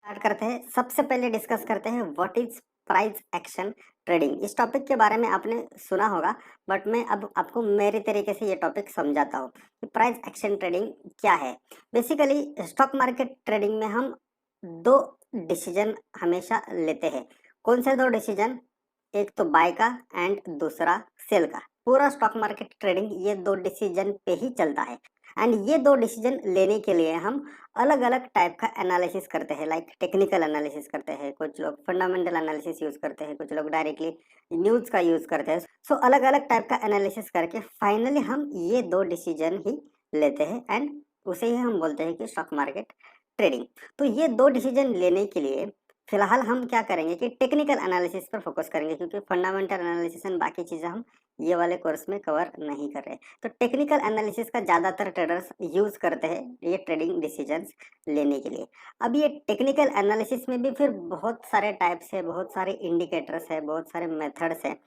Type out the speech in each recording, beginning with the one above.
Start करते हैं। सबसे पहले डिस्कस करते हैं what is price action trading. इस टॉपिक के बारे में आपने सुना होगा, बट मैं अब आपको मेरे तरीके से ये टॉपिक समझाता हूँ कि प्राइस एक्शन ट्रेडिंग क्या है। बेसिकली स्टॉक मार्केट ट्रेडिंग में हम दो डिसीजन हमेशा लेते हैं। कौन से दो डिसीजन? एक तो बाय का एंड दूसरा सेल का। पूरा स्टॉक मार्केट ट्रेडिंग ये दो डिसीजन पे ही चलता है। एंड ये दो डिसीजन लेने के लिए हम अलग अलग टाइप का एनालिसिस करते हैं, लाइक टेक्निकल एनालिसिस करते हैं, कुछ लोग फंडामेंटल एनालिसिस यूज करते हैं, कुछ लोग डायरेक्टली न्यूज का यूज करते हैं। सो अलग अलग टाइप का एनालिसिस करके फाइनली हम ये दो डिसीजन ही लेते हैं एंड उसे ही हम बोलते हैं कि स्टॉक मार्केट ट्रेडिंग। तो ये दो डिसीजन लेने के लिए फिलहाल हम क्या करेंगे कि टेक्निकल एनालिसिस पर फोकस करेंगे, क्योंकि फंडामेंटल एनालिसिस एंड बाकी चीजें हम ये वाले कोर्स में कवर नहीं कर रहे। तो टेक्निकल एनालिसिस का ज़्यादातर ट्रेडर्स यूज करते हैं ये ट्रेडिंग डिसीजंस लेने के लिए। अब ये टेक्निकल एनालिसिस में भी फिर बहुत सारे टाइप्स है, बहुत सारे इंडिकेटर्स है, बहुत सारे मेथड्स हैं।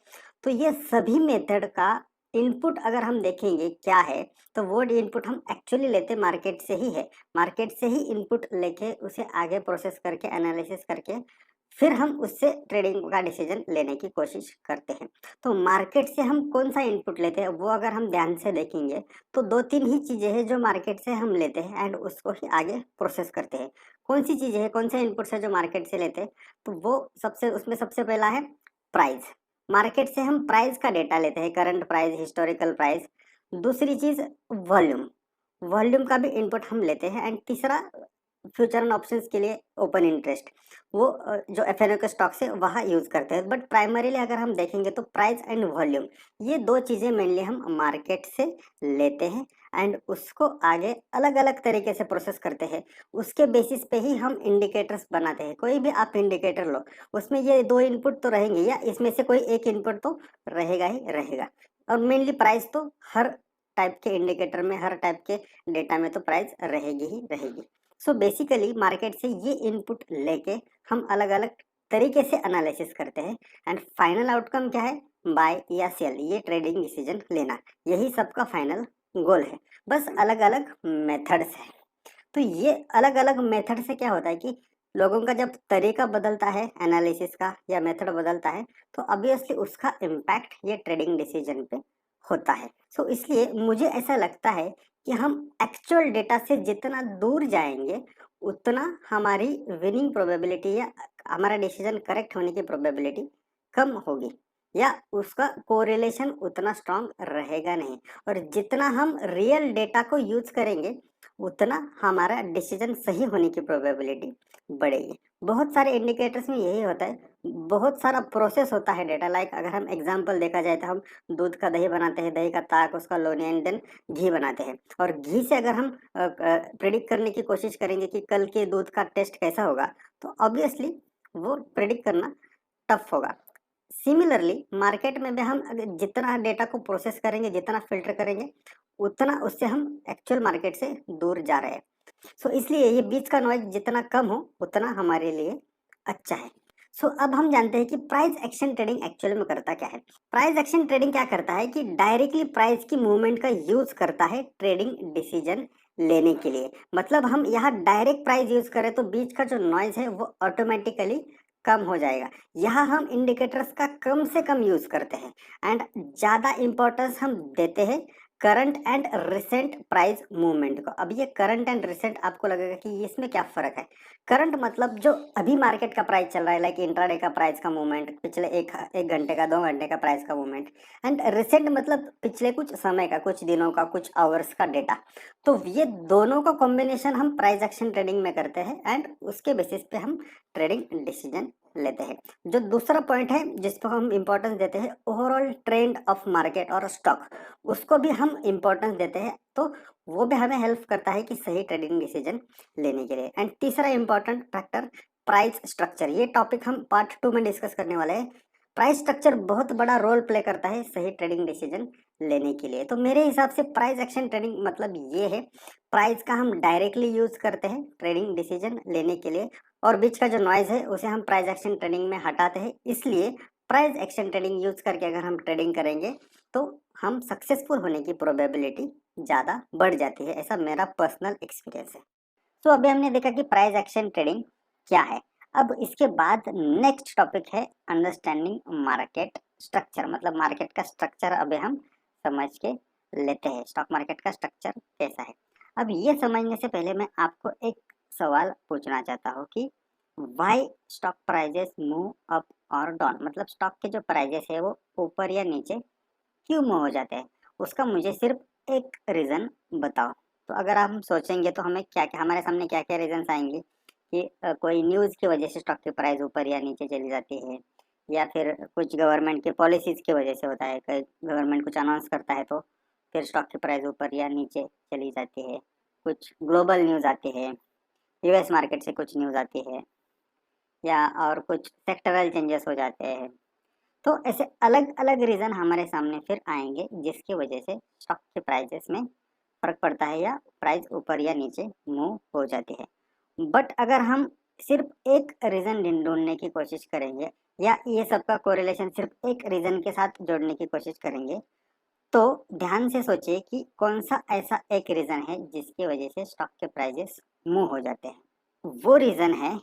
तो ये सभी मेथड का इनपुट अगर हम देखेंगे क्या है, तो वो इनपुट हम एक्चुअली लेते मार्केट से ही है। मार्केट से ही इनपुट लेके उसे आगे प्रोसेस करके एनालिसिस करके फिर हम उससे ट्रेडिंग का डिसीजन लेने की कोशिश करते हैं। तो मार्केट से हम कौन सा इनपुट लेते हैं वो अगर हम ध्यान से देखेंगे तो दो तीन ही चीजें हैं जो मार्केट से हम लेते हैं एंड उसको ही आगे प्रोसेस करते हैं। कौन सी चीजें हैं, कौन से इनपुट है जो मार्केट से लेते हैं? तो वो सबसे पहला है प्राइस। मार्केट से हम प्राइस का डेटा लेते हैं, करंट प्राइस, हिस्टोरिकल प्राइस। दूसरी चीज वॉल्यूम, वॉल्यूम का भी इनपुट हम लेते हैं। एंड तीसरा फ्यूचर एंड ऑप्शंस के लिए ओपन इंटरेस्ट, वो जो एफएनओ के स्टॉक से वहाँ यूज करते हैं। बट प्राइमरीली अगर हम देखेंगे तो प्राइस एंड वॉल्यूम, ये दो चीजें मेनली हम मार्केट से लेते हैं एंड उसको आगे अलग अलग तरीके से प्रोसेस करते हैं। उसके बेसिस पे ही हम इंडिकेटर्स बनाते हैं। कोई भी आप इंडिकेटर लो, उसमें ये दो इनपुट तो रहेंगे या इसमें से कोई एक इनपुट तो रहेगा ही रहेगा। और मेनली प्राइस तो हर टाइप के इंडिकेटर में, हर टाइप के डेटा में तो प्राइस रहेगी ही रहेगी। सो बेसिकली मार्केट से ये इनपुट लेके हम अलग अलग तरीके से एनालिसिस करते हैं एंड फाइनल आउटकम क्या है? बाय या सेल, ये ट्रेडिंग डिसीजन लेना, यही सबका फाइनल गोल है। बस अलग अलग मेथड्स है। तो ये अलग अलग मेथड से क्या होता है कि लोगों का जब तरीका बदलता है एनालिसिस का या मेथड बदलता है, तो ऑब्वियसली उसका इम्पैक्ट ये ट्रेडिंग डिसीजन पे होता है। सो इसलिए मुझे ऐसा लगता है कि हम एक्चुअल डेटा से जितना दूर जाएंगे उतना हमारी विनिंग प्रोबेबिलिटी या हमारा डिसीजन करेक्ट होने की प्रोबेबिलिटी कम होगी, या उसका कोरिलेशन उतना स्ट्रांग रहेगा नहीं। और जितना हम रियल डेटा को यूज करेंगे उतना हमारा डिसीजन सही होने की प्रोबेबिलिटी बढ़ेगी। बहुत सारे इंडिकेटर्स में यही होता है, बहुत सारा प्रोसेस होता है डेटा। लाइक अगर हम एग्जांपल देखा जाए तो हम दूध का दही बनाते हैं, दही का ताक, उसका लोनी एंड देन घी बनाते हैं। और घी से अगर हम प्रिडिक्ट करने की कोशिश करेंगे कि कल के दूध का टेस्ट कैसा होगा, तो ऑब्वियसली वो प्रिडिक्ट करना टफ होगा। सिमिलरली मार्केट में भी हम अगर जितना डेटा को प्रोसेस करेंगे, जितना फिल्टर करेंगे, उतना उससे हम एक्चुअल मार्केट से दूर जा रहे हैं। सो इसलिए ये बीच का नॉइज जितना कम हो उतना हमारे लिए अच्छा है। सो अब हम जानते हैं कि प्राइस एक्शन ट्रेडिंग एक्चुअल में करता क्या है। प्राइस एक्शन ट्रेडिंग क्या करता है कि डायरेक्टली प्राइस की मूवमेंट का यूज करता है ट्रेडिंग डिसीजन लेने के लिए। मतलब हम यहाँ डायरेक्ट प्राइस यूज करें तो बीच का जो नॉइज है वो ऑटोमेटिकली कम हो जाएगा। यहाँ हम इंडिकेटर्स का कम से कम यूज करते हैं एंड ज्यादा इंपॉर्टेंस हम देते हैं current and recent price movement को। अब ये करंट एंड रिसेंट आपको लगेगा कि इसमें क्या फर्क है। करंट मतलब जो अभी मार्केट का प्राइस चल रहा है, लाइक इंट्राडे का प्राइस का मूवमेंट, पिछले एक घंटे का, 2 घंटे का प्राइस का मूवमेंट। एंड रिसेंट मतलब पिछले कुछ समय का, कुछ दिनों का, कुछ आवर्स का डेटा। तो ये दोनों का कॉम्बिनेशन हम प्राइस एक्शन ट्रेडिंग में करते हैं एंड उसके बेसिस पे हम ट्रेडिंग डिसीजन लेते हैं। जो दूसरा पॉइंट है जिसको हम इंपॉर्टेंस देते हैं, ओवरऑल ट्रेंड ऑफ मार्केट और स्टॉक, उसको भी हम इंपॉर्टेंस देते हैं। तो वो भी हमें हेल्प करता है कि सही ट्रेडिंग डिसीजन लेने के लिए। एंड तीसरा इंपॉर्टेंट फैक्टर प्राइस स्ट्रक्चर, ये टॉपिक हम पार्ट 2 में डिस्कस करने वाले हैं। प्राइस स्ट्रक्चर बहुत बड़ा रोल प्ले करता है सही ट्रेडिंग डिसीजन लेने के लिए। तो मेरे हिसाब से प्राइस एक्शन ट्रेडिंग मतलब ये है, प्राइस का हम डायरेक्टली यूज करते हैं ट्रेडिंग डिसीजन लेने के लिए और बीच का जो नॉइज है उसे हम प्राइस एक्शन ट्रेडिंग में हटाते हैं। इसलिए प्राइस एक्शन ट्रेडिंग यूज करके अगर हम ट्रेडिंग करेंगे तो हम सक्सेसफुल होने की प्रोबेबिलिटी ज़्यादा बढ़ जाती है। ऐसा मेरा पर्सनल एक्सपीरियंस है। तो अभी हमने देखा कि प्राइस एक्शन ट्रेडिंग क्या है। अब इसके बाद नेक्स्ट टॉपिक है अंडरस्टैंडिंग मार्केट स्ट्रक्चर, मतलब मार्केट का स्ट्रक्चर अभी हम समझ के लेते हैं, स्टॉक मार्केट का स्ट्रक्चर कैसा है। अब ये समझने से पहले मैं आपको एक सवाल पूछना चाहता हूँ कि why stock prices move up और डाउन, मतलब स्टॉक के जो प्राइजेस है वो ऊपर या नीचे क्यों मूव हो जाते हैं, उसका मुझे सिर्फ एक रीज़न बताओ। तो अगर हम सोचेंगे तो हमें क्या क्या हमारे सामने क्या क्या रीजंस आएंगे कि कोई न्यूज़ की वजह से स्टॉक की प्राइस ऊपर या नीचे चली जाती है, या फिर कुछ गवर्नमेंट के पॉलिसीज़ की वजह से होता है, कई गवर्नमेंट कुछ अनाउंस करता है तो फिर स्टॉक की प्राइस ऊपर या नीचे चली जाती है, कुछ ग्लोबल न्यूज़ आती है, यूएस मार्केट से कुछ न्यूज़ आती है, या और कुछ सेक्टरल चेंजेस हो जाते हैं। तो ऐसे अलग अलग रीज़न हमारे सामने फिर आएंगे जिसकी वजह से स्टॉक के प्राइजेस में फ़र्क पड़ता है या प्राइस ऊपर या नीचे मूव हो जाती है। बट अगर हम सिर्फ एक रीज़न ढूंढने की कोशिश करेंगे या ये सबका कोरिलेशन सिर्फ एक रीज़न के साथ जोड़ने की कोशिश करेंगे, तो ध्यान से सोचिए कि कौन सा ऐसा एक रीज़न है जिसकी वजह से स्टॉक के प्राइजेस मूव हो जाते हैं। वो रीज़न है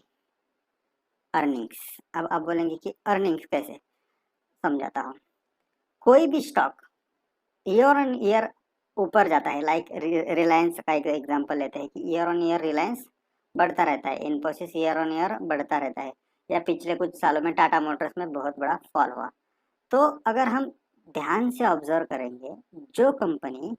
अर्निंग्स। अब आप बोलेंगे कि अर्निंग्स कैसे, समझाता हूँ। कोई भी स्टॉक ईयर ऑन ईयर ऊपर जाता है, लाइक रिलायंस का एक एग्जांपल लेते हैं कि ईयर ऑन ईयर रिलायंस बढ़ता रहता है, इन्फोसिस ईयर ऑन ईयर बढ़ता रहता है, या पिछले कुछ सालों में टाटा मोटर्स में बहुत बड़ा फॉल हुआ। तो अगर हम ध्यान से ऑब्जर्व करेंगे, जो कंपनी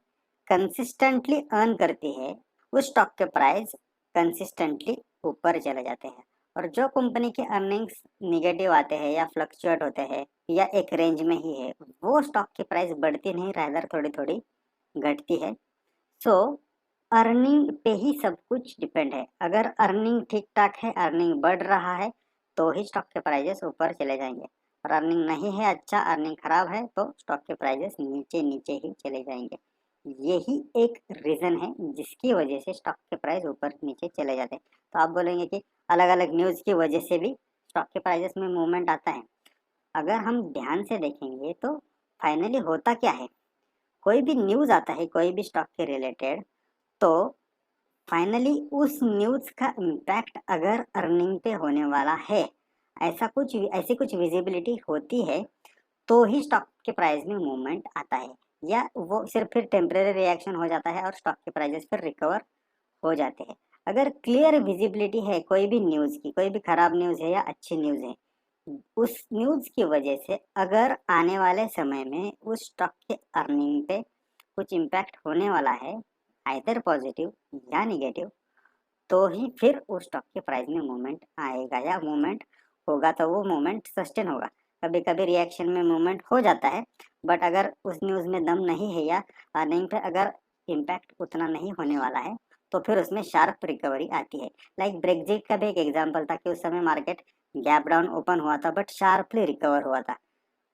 कंसिस्टेंटली अर्न करती है उस स्टॉक के प्राइस कंसिस्टेंटली ऊपर चले जाते हैं, और जो कंपनी के अर्निंग्स निगेटिव आते हैं या फ्लक्चुएट होते हैं या एक रेंज में ही है, वो स्टॉक की प्राइस बढ़ती नहीं, रादर थोड़ी थोड़ी घटती है। सो अर्निंग पे ही सब कुछ डिपेंड है। अगर अर्निंग ठीक ठाक है, अर्निंग बढ़ रहा है, तो ही स्टॉक के प्राइजेस ऊपर चले जाएंगे, और अर्निंग नहीं है अच्छा, अर्निंग खराब है, तो स्टॉक के प्राइजेस नीचे नीचे ही चले जाएंगे। यही एक रीज़न है जिसकी वजह से स्टॉक के प्राइस ऊपर नीचे चले जाते हैं। तो आप बोलेंगे कि अलग अलग न्यूज़ की वजह से भी स्टॉक के प्राइजेस में मूवमेंट आता है। अगर हम ध्यान से देखेंगे तो फाइनली होता क्या है, कोई भी न्यूज़ आता है कोई भी स्टॉक के रिलेटेड, तो फाइनली उस न्यूज़ का इम्पैक्ट अगर अर्निंग पे होने वाला है, ऐसी कुछ विजिबिलिटी होती है, तो ही स्टॉक के प्राइस में मूवमेंट आता है, या वो सिर्फ फिर टेम्परेरी रिएक्शन हो जाता है और स्टॉक के प्राइजेस फिर रिकवर हो जाते हैं। अगर क्लियर विजिबिलिटी है कोई भी न्यूज़ की, कोई भी खराब न्यूज़ है या अच्छी न्यूज़ है, उस न्यूज़ की वजह से अगर आने वाले समय में उस स्टॉक के अर्निंग पे कुछ इम्पैक्ट होने वाला है, आइदर पॉजिटिव या नेगेटिव, तो ही फिर उस स्टॉक के प्राइस में मूवमेंट आएगा या मूवमेंट होगा, तो वो मूवमेंट सस्टेन होगा। कभी कभी रिएक्शन में मूवमेंट हो जाता है, बट अगर उस न्यूज़ में दम नहीं है या अर्निंग पे अगर इम्पैक्ट उतना नहीं होने वाला है, तो फिर उसमें शार्प रिकवरी आती है। लाइक ब्रेग्जिट का भी एक एग्जाम्पल था कि उस समय मार्केट गैप डाउन ओपन हुआ था बट शार्पली रिकवर हुआ था।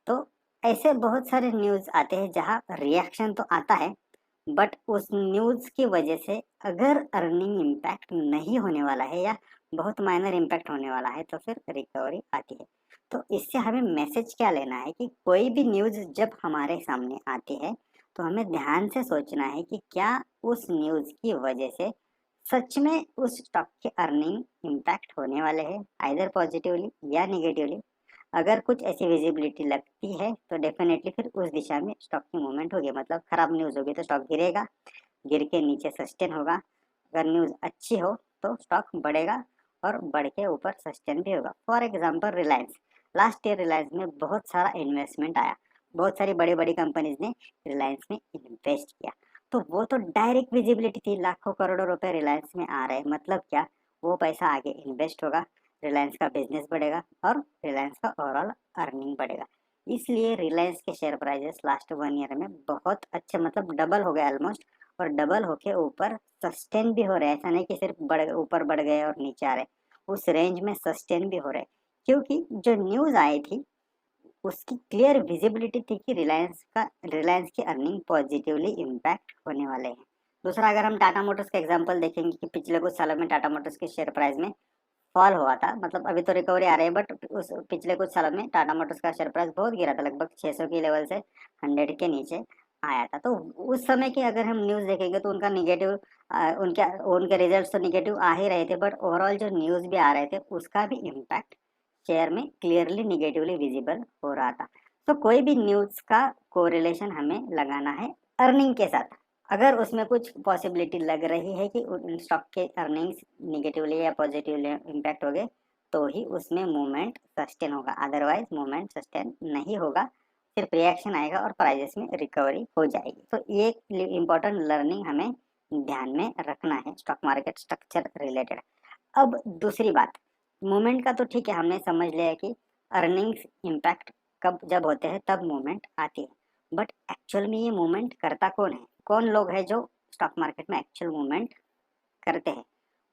तो ऐसे बहुत सारे न्यूज़ आते हैं जहाँ रिएक्शन तो आता है, बट उस न्यूज़ की वजह से अगर अर्निंग इम्पैक्ट नहीं होने वाला है या बहुत माइनर इम्पैक्ट होने वाला है, तो फिर रिकवरी आती है। तो इससे हमें मैसेज क्या लेना है कि कोई भी न्यूज़ जब हमारे सामने आती है, तो हमें ध्यान से सोचना है कि क्या उस न्यूज़ की वजह से सच में उस स्टॉक के अर्निंग इम्पैक्ट होने वाले हैं, आइदर पॉजिटिवली या नेगेटिवली। अगर कुछ ऐसी विजिबिलिटी लगती है तो डेफिनेटली फिर उस दिशा में स्टॉक की मूवमेंट होगी, मतलब खराब न्यूज़ होगी तो स्टॉक गिरेगा, गिर के नीचे सस्टेन होगा। अगर न्यूज़ अच्छी हो तो स्टॉक बढ़ेगा और बढ़ के ऊपर सस्टेन भी होगा। For example Reliance, last year Reliance में बहुत सारा इन्वेस्टमेंट आया, बहुत सारी बड़ी बड़ी कंपनीज ने रिलायंस में इन्वेस्ट किया, तो वो तो डायरेक्ट विजिबिलिटी थी, लाखों करोड़ों रुपए रिलायंस में आ रहे हैं, मतलब क्या, वो पैसा आगे इन्वेस्ट होगा, रिलायंस का बिजनेस बढ़ेगा और रिलायंस का ओवरऑल अर्निंग बढ़ेगा। इसलिए रिलायंस के शेयर प्राइजेस लास्ट 1 ईयर में बहुत अच्छे, मतलब डबल हो गए ऑलमोस्ट, और डबल होके ऊपर सस्टेन भी हो रहे हैं। ऐसा नहीं कि सिर्फ ऊपर बढ़ गए और नीचे आ रहे, उस रेंज में सस्टेन भी हो रहे, क्योंकि जो न्यूज़ आई थी उसकी क्लियर विजिबिलिटी थी कि रिलायंस की अर्निंग पॉजिटिवली इम्पैक्ट होने वाले हैं। दूसरा, अगर हम टाटा मोटर्स का एग्जांपल देखेंगे कि पिछले कुछ सालों में टाटा मोटर्स के शेयर प्राइस में फॉल हुआ था, मतलब अभी तो रिकवरी आ रही है, बट उस पिछले कुछ सालों में टाटा मोटर्स का शेयर प्राइस बहुत गिरा था, लगभग 600 की लेवल से 100 के नीचे। आया था। तो उस समय की अगर हम न्यूज़ देखेंगे तो उनका नेगेटिव उनके उनके रिजल्ट्स तो नेगेटिव आ ही रहे थे, बट ओवरऑल जो न्यूज़ भी आ रहे थे उसका भी इम्पैक्ट शेयर में क्लियरली नेगेटिवली विजिबल हो रहा था। तो कोई भी न्यूज़ का कोरिलेशन हमें लगाना है अर्निंग के साथ। अगर उसमें कुछ पॉसिबिलिटी लग रही है कि उन स्टॉक के अर्निंग्स नेगेटिवली या पॉजिटिवली इम्पैक्ट हो गए, तो ही उसमें मूवमेंट सस्टेन होगा, अदरवाइज मूवमेंट सस्टेन नहीं होगा, सिर्फ रिएक्शन आएगा और प्राइजेस में रिकवरी हो जाएगी। तो ये इम्पोर्टेंट लर्निंग हमें ध्यान में रखना है स्टॉक मार्केट स्ट्रक्चर रिलेटेड। अब दूसरी बात, मूवमेंट का तो ठीक है, हमने समझ लिया है कि अर्निंग्स इम्पैक्ट कब जब होते हैं तब मूवमेंट आती है, बट एक्चुअल में ये मूवमेंट करता कौन है, कौन लोग हैं जो स्टॉक मार्केट में एक्चुअल मूवमेंट करते हैं?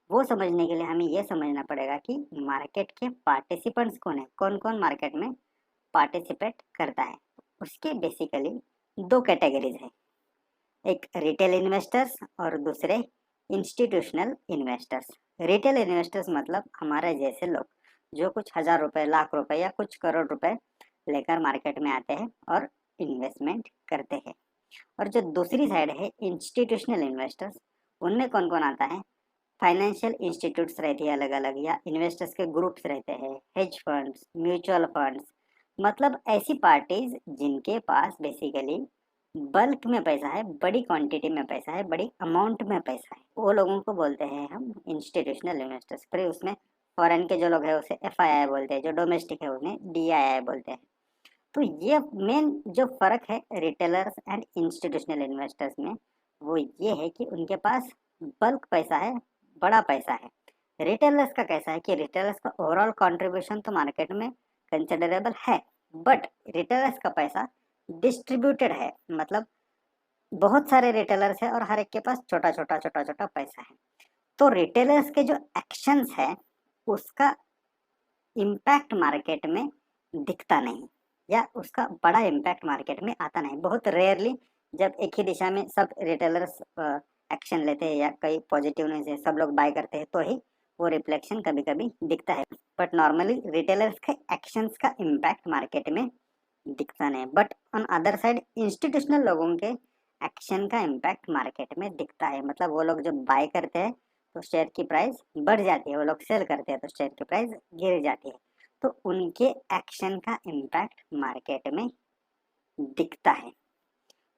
वो समझने के लिए हमें ये समझना पड़ेगा कि मार्केट के पार्टिसिपेंट्स कौन है, कौन कौन मार्केट में पार्टिसिपेट करता है। उसके बेसिकली दो कैटेगरीज है, एक रिटेल इन्वेस्टर्स और दूसरे इंस्टीट्यूशनल इन्वेस्टर्स। रिटेल इन्वेस्टर्स मतलब हमारे जैसे लोग जो कुछ हजार रुपए, लाख रुपए या कुछ करोड़ रुपए लेकर मार्केट में आते हैं और इन्वेस्टमेंट करते हैं। और जो दूसरी साइड है इंस्टीट्यूशनल इन्वेस्टर्स, उनमें कौन कौन आता है? फाइनेंशियल इंस्टीट्यूट्स रहती है अलग अलग, या इन्वेस्टर्स के ग्रुप्स रहते हैं, हेज फंड्स, म्यूचुअल फंड्स, मतलब ऐसी पार्टीज जिनके पास बेसिकली बल्क में पैसा है, बड़ी क्वांटिटी में पैसा है, बड़ी अमाउंट में पैसा है, वो लोगों को बोलते हैं हम इंस्टीट्यूशनल इन्वेस्टर्स। फिर उसमें फॉरेन के जो लोग हैं उसे FII बोलते हैं, जो डोमेस्टिक है उन्हें DII बोलते हैं। तो ये मेन जो फर्क है रिटेलर्स एंड इंस्टीट्यूशनल इन्वेस्टर्स में, वो ये है कि उनके पास बल्क पैसा है, बड़ा पैसा है। रिटेलर्स का कैसा है कि रिटेलर्स का ओवरऑल कंट्रीब्यूशन तो मार्केट में कंसिडरेबल है, बट रिटेलर्स का पैसा डिस्ट्रीब्यूटेड है, मतलब बहुत सारे रिटेलर्स है और हर एक के पास छोटा छोटा छोटा छोटा पैसा है। तो रिटेलर्स के जो एक्शंस है उसका इम्पैक्ट मार्केट में दिखता नहीं, या उसका बड़ा इम्पैक्ट मार्केट में आता नहीं। बहुत रेयरली जब एक ही दिशा में सब रिटेलर्स एक्शन लेते हैं या कई पॉजिटिव न्यूज़ है सब लोग बाय करते हैं, तो ही वो रिफ्लेक्शन कभी कभी दिखता है, बट नॉर्मली रिटेलर्स के एक्शंस का इम्पैक्ट मार्केट में दिखता नहीं। But on other side institutional लोगों के एक्शन का इम्पैक्ट मार्केट में दिखता है, मतलब वो लोग जब बाय करते हैं तो शेयर की प्राइस बढ़ जाती है, वो लोग सेल करते हैं तो शेयर की प्राइस गिर जाती है। तो उनके एक्शन का इम्पैक्ट मार्केट में दिखता है।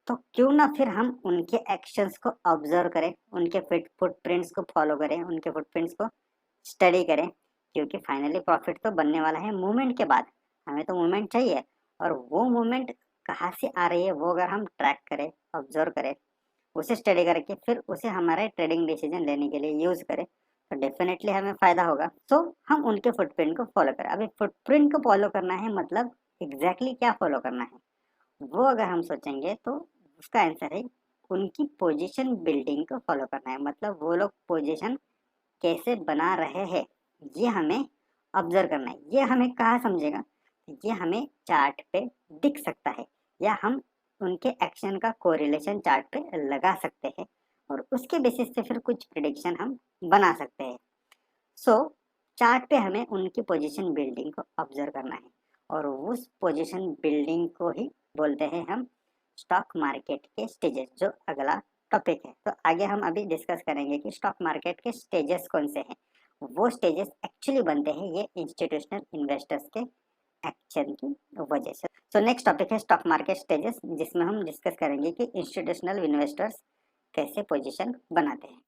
तो क्यों ना फिर हम उनके एक्शंस को ऑब्जर्व करें, उनके फुटप्रिंट्स को फॉलो करें, उनके फुटप्रिंट्स को स्टडी करें, क्योंकि फाइनली प्रॉफिट तो बनने वाला है मूवमेंट के बाद। हमें तो मूवमेंट चाहिए, और वो मूवमेंट कहाँ से आ रही है वो अगर हम ट्रैक करें, ऑब्जर्व करें, उसे स्टडी करके फिर उसे हमारे ट्रेडिंग डिसीजन लेने के लिए यूज करें, तो डेफिनेटली हमें फायदा होगा। तो हम उनके फुटप्रिंट को फॉलो करें। अभी फुटप्रिंट को फॉलो करना है मतलब एग्जैक्टली क्या फॉलो करना है, वो अगर हम सोचेंगे तो उसका आंसर है उनकी पोजीशन बिल्डिंग को फॉलो करना है। मतलब वो लोग पोजीशन कैसे बना रहे हैं ये हमें ऑब्जर्व करना है। ये हमें कहाँ समझेगा, ये हमें चार्ट पे दिख सकता है, या हम उनके एक्शन का कोरिलेशन चार्ट पे लगा सकते हैं, और उसके बेसिस पे फिर कुछ प्रिडिक्शन हम बना सकते हैं। सो चार्ट पे हमें उनकी पोजीशन बिल्डिंग को ऑब्जर्व करना है, और उस पोजीशन बिल्डिंग को ही बोलते हैं हम स्टॉक मार्केट के स्टेजेस, जो अगला टॉपिक है। तो आगे हम अभी डिस्कस करेंगे कि स्टॉक मार्केट के स्टेजेस कौन से हैं। वो स्टेजेस एक्चुअली बनते हैं ये इंस्टीट्यूशनल इन्वेस्टर्स के एक्शन की वजह से। सो नेक्स्ट टॉपिक है स्टॉक मार्केट स्टेजेस, जिसमें हम डिस्कस करेंगे कि इंस्टीट्यूशनल इन्वेस्टर्स कैसे पोजीशन बनाते हैं।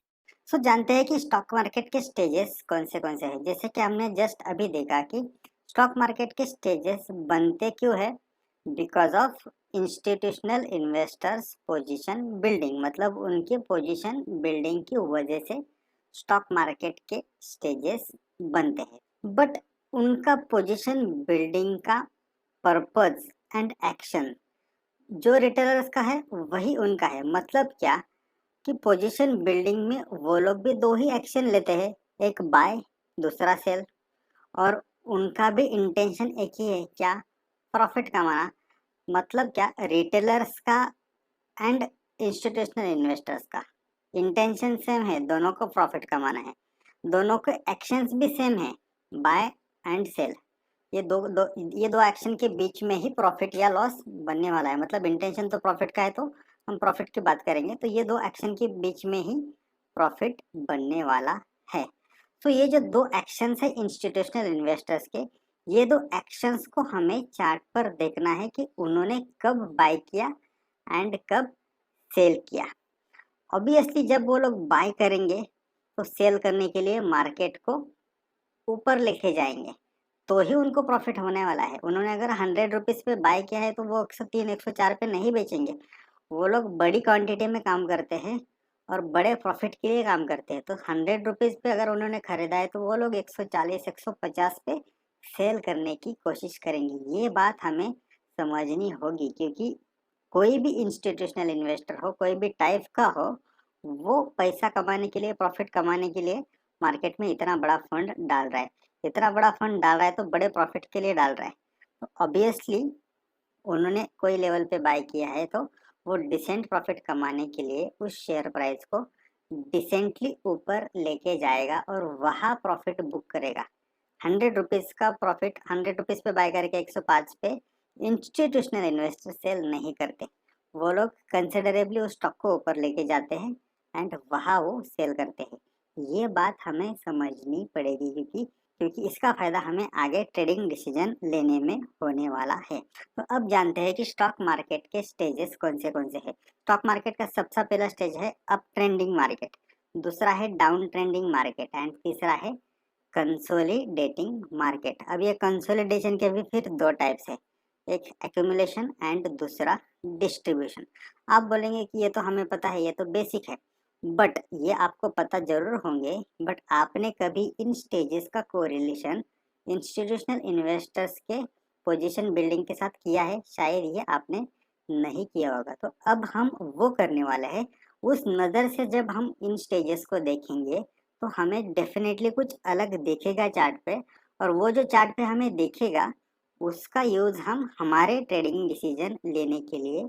सो जानते हैं कि स्टॉक मार्केट के स्टेजेस कौन से हैं। जैसे कि हमने जस्ट अभी देखा कि स्टॉक मार्केट के स्टेजेस बनते क्यों है, because of institutional investors position building, मतलब उनकी पोजीशन बिल्डिंग की वजह से स्टॉक मार्केट के स्टेजेस बनते हैं। बट उनका पोजीशन बिल्डिंग का पर्पज एंड एक्शन जो रिटेलर्स का है वही उनका है। मतलब क्या कि पोजीशन बिल्डिंग में वो लोग भी दो ही एक्शन लेते हैं, एक बाय दूसरा सेल, और उनका भी इंटेंशन एक ही है, क्या? प्रॉफिट कमाना। मतलब क्या, रिटेलर्स का एंड इंस्टीट्यूशनल इन्वेस्टर्स का इंटेंशन सेम है, दोनों को प्रॉफिट कमाना है, दोनों के एक्शंस भी सेम है, बाय एंड सेल। ये दो एक्शन के बीच में ही प्रॉफिट या लॉस बनने वाला है। मतलब इंटेंशन तो प्रॉफिट का है, तो हम प्रॉफिट की बात करेंगे, तो ये दो एक्शन के बीच में ही प्रॉफिट बनने वाला है। तो ये जो दो एक्शंस है इंस्टीट्यूशनल इन्वेस्टर्स के, ये दो एक्शंस को हमें चार्ट पर देखना है कि उन्होंने कब बाय किया एंड कब सेल किया। ऑब्वियसली जब वो लोग बाय करेंगे तो सेल करने के लिए मार्केट को ऊपर लेके जाएंगे, तो ही उनको प्रॉफिट होने वाला है। उन्होंने अगर 100 रुपीज़ पे बाय किया है तो वो 103 104 पे नहीं बेचेंगे। वो लोग बड़ी क्वांटिटी में काम करते हैं और बड़े प्रॉफिट के लिए काम करते हैं। तो 100 रुपीज़ पे अगर उन्होंने खरीदा है तो वो लोग 140 150 पे सेल करने की कोशिश करेंगे। ये बात हमें समझनी होगी, क्योंकि कोई भी इंस्टीट्यूशनल इन्वेस्टर हो, कोई भी टाइप का हो, वो पैसा कमाने के लिए, प्रॉफिट कमाने के लिए मार्केट में इतना बड़ा फंड डाल रहा है। इतना बड़ा फंड डाल रहा है तो बड़े प्रॉफिट के लिए डाल रहा है। तो ऑब्वियसली उन्होंने कोई लेवल पे बाय किया है तो वो डिसेंट प्रॉफिट कमाने के लिए उस शेयर प्राइस को डिसेंटली ऊपर लेके जाएगा और वहाँ प्रॉफिट बुक करेगा। 100 रुपीज़ का प्रॉफिट 100 रुपीज़ पे बाय करके 105 पे इंस्टीट्यूशनल इन्वेस्टर सेल नहीं करते। वो लोग कंसिडरेबली उस स्टॉक को ऊपर लेके जाते हैं एंड वहाँ वो सेल करते हैं। ये बात हमें समझनी पड़ेगी, क्योंकि इसका फायदा हमें आगे ट्रेडिंग डिसीजन लेने में होने वाला है। तो अब जानते हैं कि स्टॉक मार्केट के स्टेजेस कौन से हैं। स्टॉक मार्केट का सबसे पहला स्टेज है अप ट्रेंडिंग मार्केट, दूसरा है डाउन ट्रेंडिंग मार्केट एंड तीसरा है कंसोलिडेटिंग मार्केट। अब ये कंसोलिडेशन के भी फिर दो टाइप्स है, एक एक्यूमुलेशन एंड दूसरा डिस्ट्रीब्यूशन। आप बोलेंगे कि ये तो हमें पता है, ये तो बेसिक है, बट ये आपको पता जरूर होंगे, बट आपने कभी इन स्टेजेस का कोरिलेशन इंस्टीट्यूशनल इन्वेस्टर्स के पोजीशन बिल्डिंग के साथ किया है? शायद ये आपने नहीं किया होगा। तो अब हम वो करने वाले हैं। उस नज़र से जब हम इन स्टेजेस को देखेंगे तो हमें डेफिनेटली कुछ अलग दिखेगा चार्ट पे, और वो जो चार्ट पे हमें दिखेगा उसका यूज़ हम हमारे ट्रेडिंग डिसीजन लेने के लिए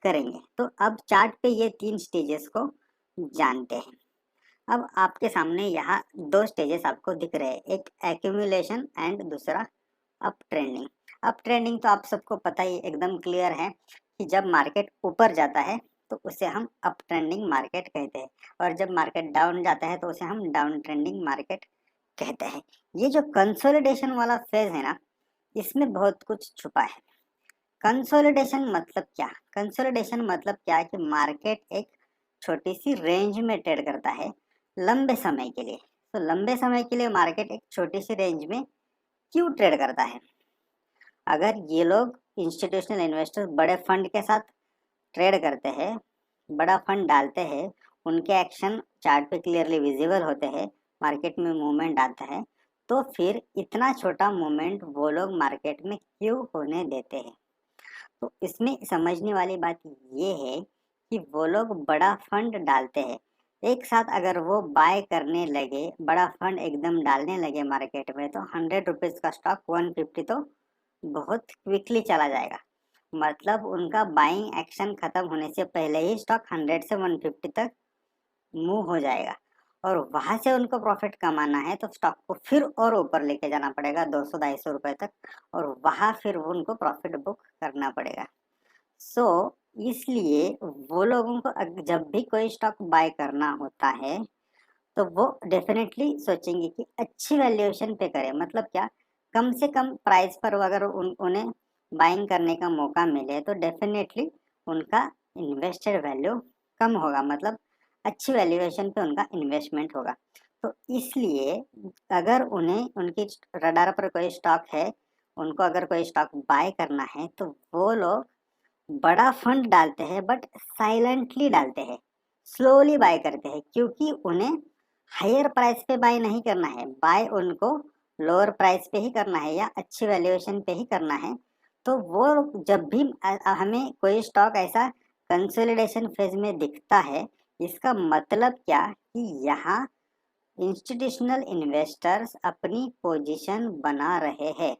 करेंगे। तो अब चार्ट पे ये 3 स्टेजेस को जानते हैं। अब आपके सामने यहाँ 2 स्टेजेस आपको दिख रहे हैं, एक एक्यूमुलेशन एंड दूसरा अप ट्रेंडिंग। अप ट्रेंडिंग तो आप सबको पता ही एकदम क्लियर है कि जब मार्केट ऊपर जाता है तो उसे हम अप ट्रेंडिंग मार्केट कहते हैं, और जब मार्केट डाउन जाता है तो उसे हम डाउन ट्रेंडिंग मार्केट कहते हैं। ये जो कंसोलिडेशन वाला फेज है ना, इसमें बहुत कुछ छुपा है। कंसोलिडेशन मतलब क्या? कंसोलिडेशन मतलब क्या है कि मार्केट एक छोटी सी रेंज में ट्रेड करता है लंबे समय के लिए। तो लंबे समय के लिए मार्केट एक छोटी सी रेंज में क्यों ट्रेड करता है? अगर ये लोग इंस्टीट्यूशनल इन्वेस्टर्स बड़े फंड के साथ ट्रेड करते हैं, बड़ा फंड डालते हैं, उनके एक्शन चार्ट पे क्लियरली विजिबल होते हैं, मार्केट में मूवमेंट आता है, तो फिर इतना छोटा मूवमेंट वो लोग मार्केट में क्यों होने देते हैं? तो इसमें समझने वाली बात ये है कि वो लोग बड़ा फंड डालते हैं। एक साथ अगर वो बाय करने लगे, बड़ा फंड एकदम डालने लगे मार्केट में, तो 100 रुपीज़ का स्टॉक 150 तो बहुत क्विकली चला जाएगा। मतलब उनका बाइंग एक्शन खत्म होने से पहले ही स्टॉक 100 से 150 तक मूव हो जाएगा, और वहां से उनको प्रॉफिट कमाना है तो स्टॉक को फिर और ऊपर लेके जाना पड़ेगा 200-250 रुपए तक, और वहां फिर उनको प्रॉफिट बुक करना पड़ेगा। सो इसलिए वो लोगों को जब भी कोई स्टॉक बाय करना होता है तो वो डेफिनेटली सोचेंगे कि अच्छी वैल्यूएशन पे करें। मतलब क्या, कम से कम प्राइस पर अगर उन्हें बाइंग करने का मौका मिले तो डेफिनेटली उनका इन्वेस्टेड वैल्यू कम होगा, मतलब अच्छी वैल्यूएशन पे उनका इन्वेस्टमेंट होगा। तो इसलिए अगर उन्हें उनकी रडार पर कोई स्टॉक है, उनको अगर कोई स्टॉक बाय करना है, तो वो लोग बड़ा फंड डालते हैं बट साइलेंटली डालते हैं, स्लोली बाय करते हैं, क्योंकि उन्हें हायर प्राइस पे बाय नहीं करना है, बाय उनको लोअर प्राइस पे ही करना है या अच्छी वैल्यूएशन पे ही करना है। तो वो जब भी हमें कोई स्टॉक ऐसा कंसोलिडेशन फेज में दिखता है, इसका मतलब क्या कि यहाँ इंस्टीट्यूशनल इन्वेस्टर्स अपनी पोजीशन बना रहे हैं।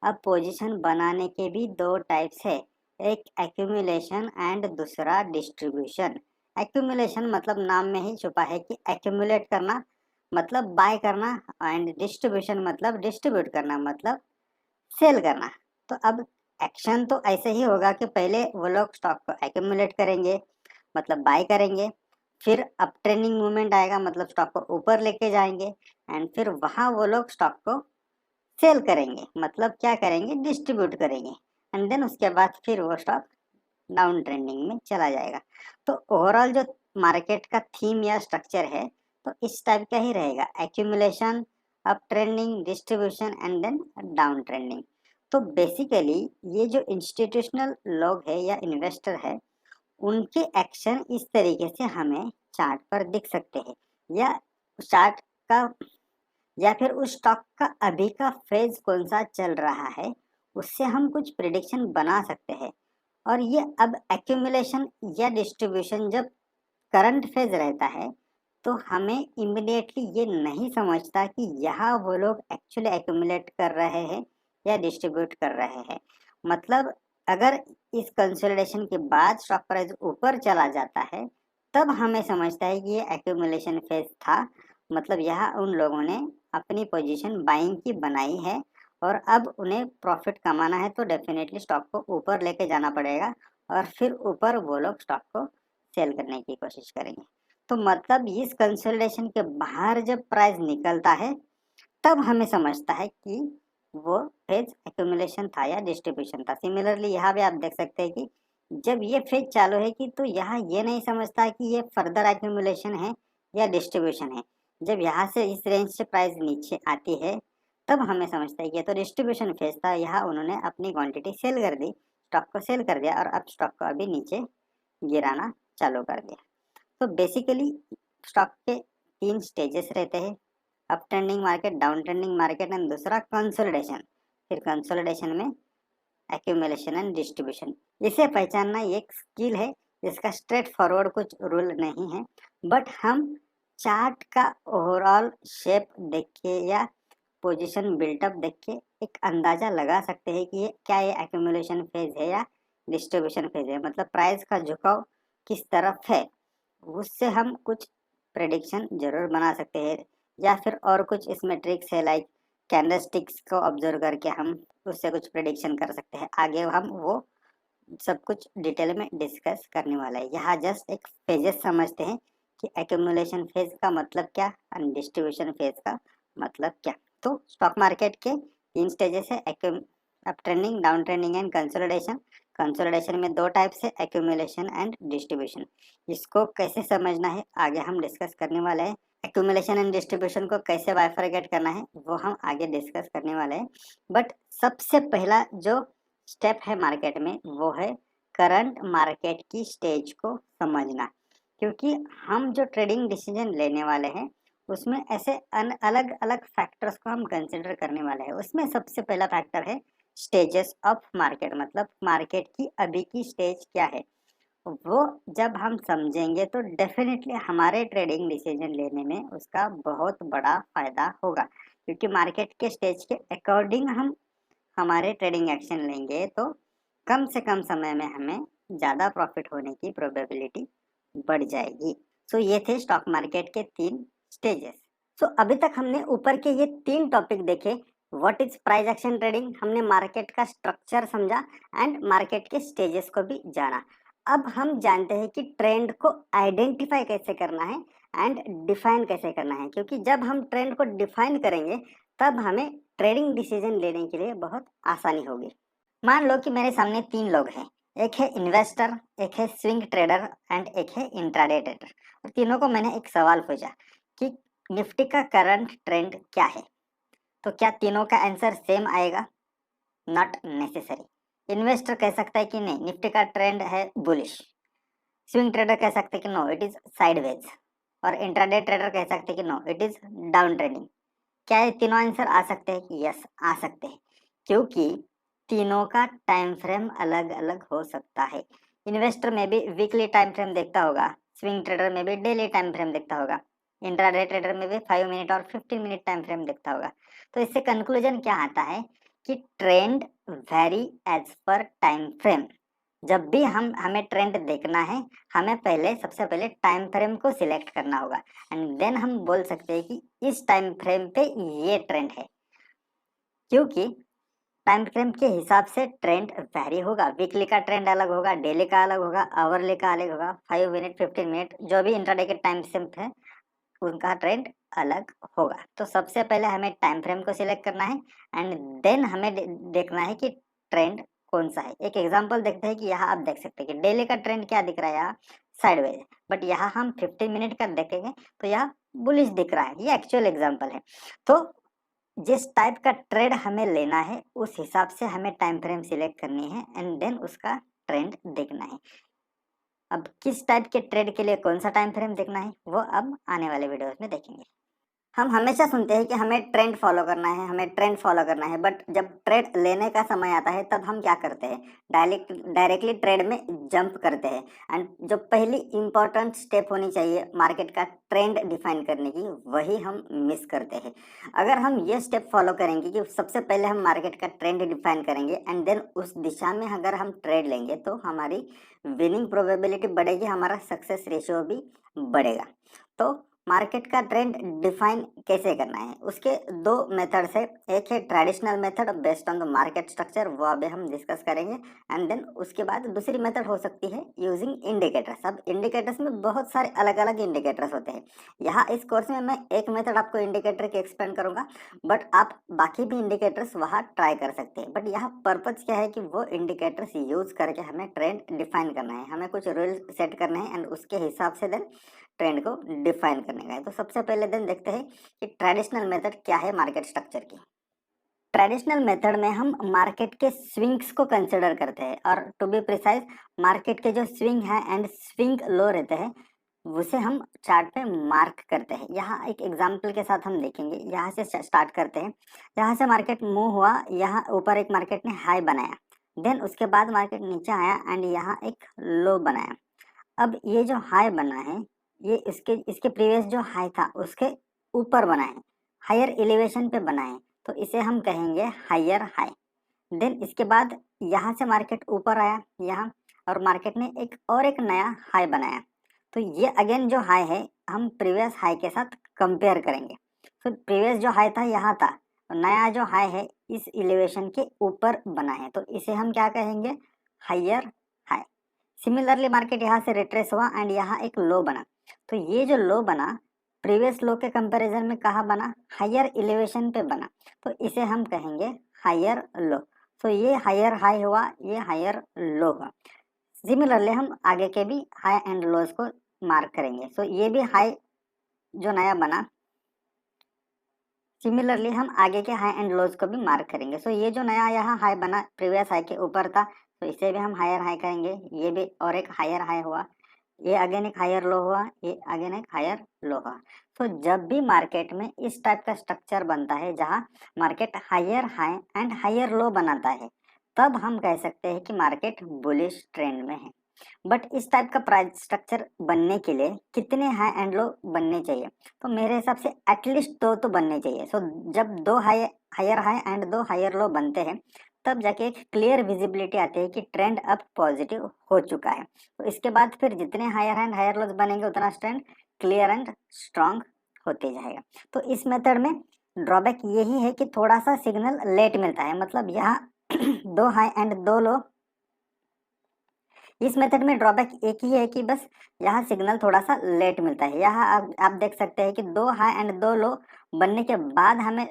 अब पोजीशन बनाने के भी दो टाइप्स है, एक एक्यूमुलेशन एंड दूसरा डिस्ट्रीब्यूशन। एक्यूमुलेशन मतलब नाम में ही छुपा है कि एक्यूमुलेट करना मतलब बाय करना, एंड डिस्ट्रीब्यूशन मतलब डिस्ट्रीब्यूट करना, मतलब सेल करना। तो अब एक्शन तो ऐसे ही होगा कि पहले वो लोग स्टॉक को एक्यूमुलेट करेंगे, मतलब बाय करेंगे, फिर अप ट्रेंडिंग मूवमेंट आएगा मतलब स्टॉक को ऊपर लेके जाएंगे, एंड फिर वहाँ वो लोग स्टॉक को सेल करेंगे, मतलब क्या करेंगे, डिस्ट्रीब्यूट करेंगे, एंड देन उसके बाद फिर वो स्टॉक डाउन ट्रेंडिंग में चला जाएगा। तो ओवरऑल जो मार्केट का थीम या स्ट्रक्चर है तो इस टाइप का ही रहेगा, accumulation, up trending, distribution and then down trending. तो बेसिकली ये जो इंस्टीट्यूशनल लोग है या इन्वेस्टर है, उनके एक्शन इस तरीके से हमें चार्ट पर दिख सकते हैं, या चार्ट का, या फिर उस स्टॉक का अभी का फेज कौन सा चल रहा है, उससे हम कुछ प्रिडिक्शन बना सकते हैं। और ये अब एक्यूमुलेशन या डिस्ट्रीब्यूशन जब करंट फेज रहता है तो हमें इमिडिएटली ये नहीं समझता कि यहाँ वो लोग एक्चुअली एक्यूमुलेट कर रहे हैं या डिस्ट्रीब्यूट कर रहे हैं। मतलब अगर इस कंसोलिडेशन के बाद स्टॉक प्राइस ऊपर चला जाता है तब हमें समझता है कि ये एक्यूमुलेशन फेज था, मतलब यहाँ उन लोगों ने अपनी पोजीशन बाइंग की बनाई है और अब उन्हें प्रॉफिट कमाना है तो डेफिनेटली स्टॉक को ऊपर लेके जाना पड़ेगा और फिर ऊपर वो लोग स्टॉक को सेल करने की कोशिश करेंगे। तो मतलब इस कंसोलिडेशन के बाहर जब प्राइस निकलता है तब हमें समझता है कि वो फेज एक्यूमुलेशन था या डिस्ट्रीब्यूशन था। सिमिलरली यहाँ भी आप देख सकते हैं कि जब ये फेज चालू है कि तो यहाँ ये नहीं समझता कि ये फर्दर एक्यूमुलेशन है या डिस्ट्रीब्यूशन है। जब यहाँ से इस रेंज से प्राइस नीचे आती है तब हमें समझता है कि ये तो डिस्ट्रीब्यूशन फेज था, यहाँ उन्होंने अपनी क्वांटिटी सेल कर दी, स्टॉक को सेल कर दिया और अब स्टॉक को अभी नीचे गिराना चालू कर दिया। तो बेसिकली स्टॉक के 3 स्टेजेस रहते हैं, up trending market, down trending market and दूसरा कंसोलिडेशन। फिर कंसोलिडेशन में एक्यूमुलेशन एंड डिस्ट्रीब्यूशन। इसे पहचानना एक स्किल है जिसका स्ट्रेट फॉरवर्ड कुछ रूल नहीं है, बट हम चार्ट का ओवरऑल शेप देख के या पोजीशन बिल्टअप देख के एक अंदाजा लगा सकते हैं कि ये क्या ये एक्यूमुलेशन फेज है या डिस्ट्रीब्यूशन फेज है, मतलब प्राइस का झुकाव किस तरफ है, उससे हम कुछ प्रेडिक्शन जरूर बना सकते हैं। या फिर और कुछ इसमें ट्रिक्स है, लाइक कैंडलस्टिक्स को ऑब्जर्व करके हम उससे कुछ प्रेडिक्शन कर सकते हैं। आगे हम वो सब कुछ डिटेल में डिस्कस करने वाला है। यहाँ जस्ट एक फेजेस समझते हैं कि एक्यूमुलेशन फेज का मतलब क्या और डिस्ट्रीब्यूशन फेज का मतलब क्या। तो स्टॉक मार्केट के 3 स्टेजेस है, up trending, down trending and consolidation. Consolidation में 2 टाइप्स है, एक्यूमुलेशन एंड डिस्ट्रीब्यूशन। इसको कैसे समझना है आगे हम डिस्कस करने वाले हैं। एक्यूमुलेशन एंड डिस्ट्रीब्यूशन को कैसे बाइफरकेट करना है वो हम आगे डिस्कस करने वाले हैं। बट सबसे पहला जो स्टेप है मार्केट में वो है करंट मार्केट की स्टेज को समझना, क्योंकि हम जो ट्रेडिंग डिसीजन लेने वाले हैं उसमें ऐसे अलग अलग फैक्टर्स को हम कंसिडर करने वाले हैं। उसमें सबसे पहला फैक्टर है स्टेजेस ऑफ मार्केट, मतलब मार्केट की अभी की स्टेज क्या है। वो जब हम समझेंगे तो डेफिनेटली हमारे ट्रेडिंग डिसीजन लेने में उसका बहुत बड़ा फायदा होगा, क्योंकि मार्केट के स्टेज के अकॉर्डिंग हम हमारे ट्रेडिंग एक्शन लेंगे तो कम से कम समय में हमें ज़्यादा प्रॉफिट होने की प्रोबेबिलिटी बढ़ जाएगी। सो ये थे स्टॉक मार्केट के 3 स्टेजेस। सो अभी तक हमने ऊपर के ये 3 टॉपिक देखे। What is price action trading, हमने मार्केट का स्ट्रक्चर समझा एंड मार्केट के स्टेजेस को भी जाना। अब हम जानते हैं कि ट्रेंड को आइडेंटिफाई कैसे करना है एंड डिफाइन कैसे करना है, क्योंकि जब हम ट्रेंड को डिफाइन करेंगे तब हमें ट्रेडिंग डिसीजन लेने के लिए बहुत आसानी होगी। मान लो कि मेरे सामने 3 लोग हैं, एक है इन्वेस्टर, एक है स्विंग ट्रेडर एंड एक है इंट्राडे ट्रेडर। और तीनों को मैंने एक सवाल पूछा कि निफ्टी का करंट ट्रेंड क्या है, तो क्या तीनों का आंसर सेम आएगा? Not necessary. इन्वेस्टर कह सकता है कि नहीं निफ्टी का ट्रेंड है बुलिश, स्विंग ट्रेडर कह सकते हैं कि नो इट इज साइडवेज, और इंट्राडे ट्रेडर कह सकते हैं कि no it is down trending. क्या ये तीनों आंसर आ सकते हैं? यस आ सकते हैं, क्योंकि तीनों का टाइम फ्रेम अलग अलग हो सकता है। इन्वेस्टर में भी वीकली टाइम फ्रेम देखता होगा, स्विंग ट्रेडर में भी डेली टाइम फ्रेम देखता होगा, इंट्राडे ट्रेडर में भी 5 मिनट और 15 मिनट टाइम फ्रेम देखता होगा। तो इससे कंक्लूजन क्या आता है कि trend vary as per time frame. जब भी हमें ट्रेंड देखना है हमें सबसे पहले टाइम फ्रेम को सिलेक्ट करना होगा एंड देन हम बोल सकते हैं कि इस टाइम फ्रेम पे ये ट्रेंड है, क्योंकि टाइम फ्रेम के हिसाब से ट्रेंड वेरी होगा। वीकली का ट्रेंड अलग होगा, डेली का अलग होगा, आवरली का अलग होगा, 5 मिनट 15 मिनट जो भी इंट्राडे के टाइम फ्रेम है उनका ट्रेंड अलग होगा। तो सबसे पहले हमें टाइम फ्रेम को सिलेक्ट करना है एंड देन हमें देखना है कि ट्रेंड कौन सा है। एक एग्जांपल देखते हैं कि यहाँ आप देख सकते हैं कि डेली का ट्रेंड क्या दिख रहा है, यहाँ साइडवेज, बट यहाँ हम 15 मिनट का देखेंगे तो यहाँ बुलिश दिख रहा है। ये एक्चुअल एग्जांपल है। तो जिस टाइप का ट्रेड हमें लेना है उस हिसाब से हमें टाइम फ्रेम सिलेक्ट करनी है एंड देन उसका ट्रेंड देखना है। अब किस टाइप के ट्रेड के लिए कौन सा टाइम फ्रेम देखना है वो अब आने वाले वीडियोस में देखेंगे। हम हमेशा सुनते हैं कि हमें ट्रेंड फॉलो करना है, हमें ट्रेंड फॉलो करना है, बट जब ट्रेड लेने का समय आता है तब हम क्या करते हैं, डायरेक्टली ट्रेड में जंप करते हैं। एंड जो पहली इंपॉर्टेंट स्टेप होनी चाहिए मार्केट का ट्रेंड डिफाइन करने की, वही हम मिस करते हैं। अगर हम ये स्टेप फॉलो करेंगे कि सबसे पहले हम मार्केट का ट्रेंड डिफाइन करेंगे एंड देन उस दिशा में अगर हम ट्रेड लेंगे तो हमारी विनिंग प्रोबेबिलिटी बढ़ेगी, हमारा सक्सेस रेशियो भी बढ़ेगा। तो मार्केट का ट्रेंड डिफाइन कैसे करना है, उसके दो मेथड्स है। एक है traditional method based on the market structure, वो अभी हम डिस्कस करेंगे। एंड देन उसके बाद दूसरी मेथड हो सकती है यूजिंग इंडिकेटर्स। अब इंडिकेटर्स में बहुत सारे अलग अलग इंडिकेटर्स होते हैं। यहाँ इस कोर्स में मैं एक मेथड आपको इंडिकेटर की एक्सप्लेन करूंगा, बट आप बाकी भी इंडिकेटर्स वहाँ ट्राई कर सकते हैं। बट यहाँ पर्पज क्या है कि वो इंडिकेटर्स यूज करके हमें ट्रेंड डिफाइन करना है, हमें कुछ रूल सेट करने हैं एंड उसके हिसाब से देन ट्रेंड को डिफाइन करने का है। तो सबसे पहले दिन देखते हैं कि ट्रेडिशनल मेथड क्या है मार्केट स्ट्रक्चर की। ट्रेडिशनल मेथड में हम मार्केट के स्विंग्स को कंसिडर करते हैं और टू बी प्रिसाइज मार्केट के जो स्विंग है एंड स्विंग लो रहते हैं उसे हम चार्ट पे मार्क करते हैं। यहाँ एक एग्जांपल के साथ हम देखेंगे। यहाँ से स्टार्ट करते हैं। यहाँ से मार्केट मूव हुआ, यहाँ ऊपर एक मार्केट ने हाई बनाया, देन उसके बाद मार्केट नीचे आया एंड यहाँ एक लो बनाया। अब ये जो हाई बना है ये इसके इसके प्रीवियस जो हाई था उसके ऊपर बना है, हायर एलिवेशन पे बना है, तो इसे हम कहेंगे हायर हाई। देन इसके बाद यहाँ से मार्केट ऊपर आया यहाँ और मार्केट ने एक नया हाई बनाया। तो ये अगेन जो हाई है हम प्रीवियस हाई के साथ कंपेयर करेंगे। तो प्रीवियस जो हाई था यहाँ था, और नया जो हाई है इस एलिवेशन के ऊपर बना है, तो इसे हम क्या कहेंगे, हायर हाई। सिमिलरली मार्केट यहाँ से रिट्रेस हुआ एंड यहाँ एक लो बना, तो ये जो लो बना प्रीवियस लो के कंपैरिजन में कहाँ बना, हायर एलिवेशन पे बना, तो इसे हम कहेंगे हायर लो। तो ये हायर हाई हुआ, ये हायर लो हुआ। सिमिलरली हम आगे के भी हाई एंड लोज को मार्क करेंगे। सो ये भी हाई जो नया बना, सिमिलरली हम आगे के हाई एंड लोज को भी मार्क करेंगे। सो ये जो नया यहाँ हाई बना प्रीवियस हाई के ऊपर था, तो इसे भी हम हायर हाई करेंगे। ये भी और एक हायर हाई हुआ, ये अगेन एक हायर लो हुआ, ये अगेन एक हायर लो हुआ। तो जब भी मार्केट में इस टाइप का स्ट्रक्चर बनता है जहाँ market higher high and higher low बनाता है, तब हम कह सकते हैं कि मार्केट बुलिश ट्रेंड में है। बट इस टाइप का प्राइस स्ट्रक्चर बनने के लिए कितने हाई एंड लो बनने चाहिए, तो मेरे हिसाब से एटलीस्ट दो तो बनने चाहिए। सो जब दो हायर हाई एंड दो हायर लो बनते हैं तब जाके एक क्लियर विजिबिलिटी आती है कि ट्रेंड अब पॉजिटिव हो चुका है। तो इसके बाद फिर जितने हायर एंड हायर लोज बनेंगे उतना ट्रेंड क्लियर एंड स्ट्रांग होते जाएगा। तो इस मेथड में ड्रॉबैक यही है कि थोड़ा सा सिग्नल लेट मिलता है, मतलब यहाँ दो हाई एंड दो लो। इस मेथड में ड्रॉबैक एक ही है कि बस यहाँ सिग्नल थोड़ा सा लेट मिलता है। यहाँ आप देख सकते हैं कि दो हाई एंड दो लो बनने के बाद हमें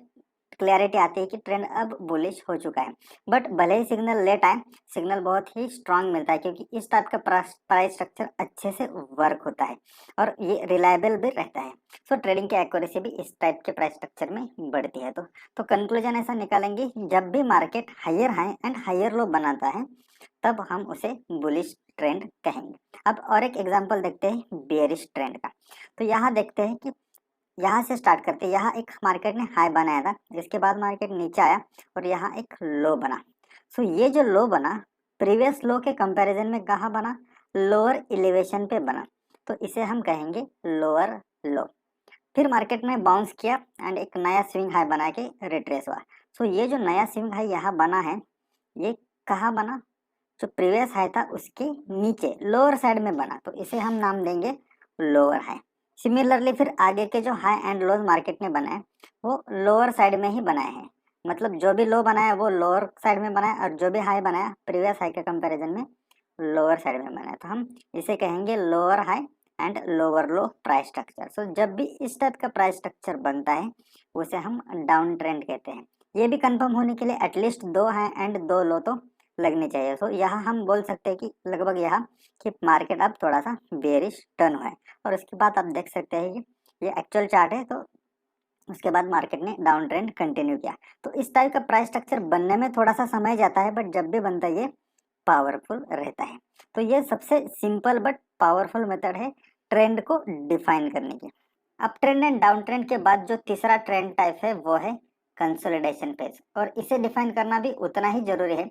क्लैरिटी आती है कि ट्रेंड अब बुलिश हो चुका है। बट भले ही सिग्नल लेट आए, सिग्नल बहुत ही स्ट्रांग मिलता है क्योंकि इस टाइप का प्राइस स्ट्रक्चर अच्छे से वर्क होता है और ये रिलायबल भी रहता है। सो ट्रेडिंग की एक्यूरेसी भी इस टाइप के प्राइस स्ट्रक्चर में बढ़ती है। तो कंक्लूजन ऐसा निकालेंगे, जब भी market higher high and higher low बनाता है तब हम उसे बुलिश ट्रेंड कहेंगे। अब और एक एग्जांपल देखते हैं बेयरिश ट्रेंड का। तो यहाँ देखते हैं कि यहाँ से स्टार्ट करते हैं। यहाँ एक मार्केट ने हाई बनाया था, जिसके बाद मार्केट नीचे आया और यहाँ एक लो बना। सो ये जो लो बना प्रीवियस लो के कंपैरिजन में कहाँ बना, लोअर एलिवेशन पे बना, तो इसे हम कहेंगे लोअर लो। फिर मार्केट ने बाउंस किया एंड एक नया स्विंग हाई बना के रिट्रेस हुआ। सो ये जो नया स्विंग हाई यहाँ बना है ये कहाँ बना, जो प्रीवियस हाई था उसके नीचे लोअर साइड में बना, तो इसे हम नाम देंगे लोअर हाई। सिमिलरली फिर आगे के जो हाई एंड लोज मार्केट ने बनाए वो लोअर साइड में ही बनाए हैं, मतलब जो भी लो बनाया वो लोअर साइड में बनाया और जो भी हाई बनाया प्रीवियस हाई के कंपैरिजन में लोअर साइड में बनाया, तो हम इसे कहेंगे lower high and lower low price structure. So जब भी इस टाइप का प्राइस स्ट्रक्चर बनता है उसे हम डाउन ट्रेंड कहते हैं। ये भी कंफर्म होने के लिए एटलीस्ट 2 हाई एंड 2 लो तो लगने चाहिए। सो यहाँ हम बोल सकते हैं कि लगभग यहाँ कि मार्केट अब थोड़ा सा बेरिश टर्न हुआ है, और उसके बाद आप देख सकते हैं कि ये एक्चुअल चार्ट है, तो उसके बाद मार्केट ने डाउन ट्रेंड कंटिन्यू किया। तो इस टाइप का प्राइस स्ट्रक्चर बनने में थोड़ा सा समय जाता है, बट जब भी बनता है ये पावरफुल रहता है। तो ये सबसे सिंपल बट पावरफुल मेथड है ट्रेंड को डिफाइन करने की। Up trend and down trend के बाद जो तीसरा ट्रेंड टाइप है वो है कंसोलिडेशन फेज, और इसे डिफाइन करना भी उतना ही जरूरी है,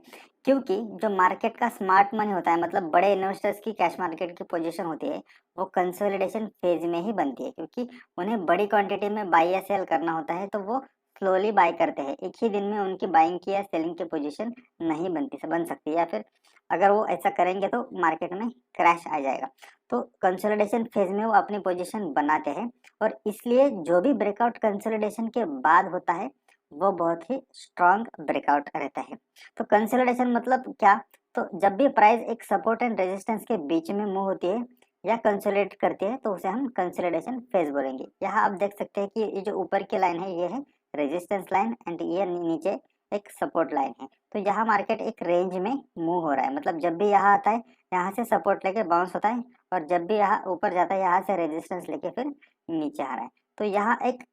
क्योंकि जो मार्केट का स्मार्ट मनी होता है, मतलब बड़े इन्वेस्टर्स की कैश मार्केट की पोजीशन होती है, वो कंसोलिडेशन फेज में ही बनती है, क्योंकि उन्हें बड़ी क्वांटिटी में बाई या सेल करना होता है, तो वो स्लोली बाय करते हैं। एक ही दिन में उनकी बाइंग की या सेलिंग की पोजीशन नहीं बन सकती, या फिर अगर वो ऐसा करेंगे तो मार्केट में क्रैश आ जाएगा। तो कंसोलिडेशन फेज में वो अपनी पोजीशन बनाते हैं, और इसलिए जो भी ब्रेकआउट कंसोलिडेशन के बाद होता है वो बहुत ही स्ट्रांग ब्रेकआउट रहता है। तो कंसोलिडेशन मतलब क्या? तो जब भी प्राइस एक सपोर्ट एंड रेजिस्टेंस के बीच में मूव होती है या कंसोलिडेट करती है, तो उसे हम कंसोलिडेशन फेज बोलेंगे। यहाँ आप देख सकते हैं कि ये जो ऊपर की लाइन है ये है रेजिस्टेंस लाइन, एंड ये नीचे एक सपोर्ट लाइन है। तो यहाँ मार्केट एक रेंज में मूव हो रहा है, मतलब जब भी यहाँ आता है यहाँ से सपोर्ट लेके बाउंस होता है, और जब भी यहाँ ऊपर जाता है यहाँ से रेजिस्टेंस लेके फिर नीचे आ रहा है। तो यहाँ एक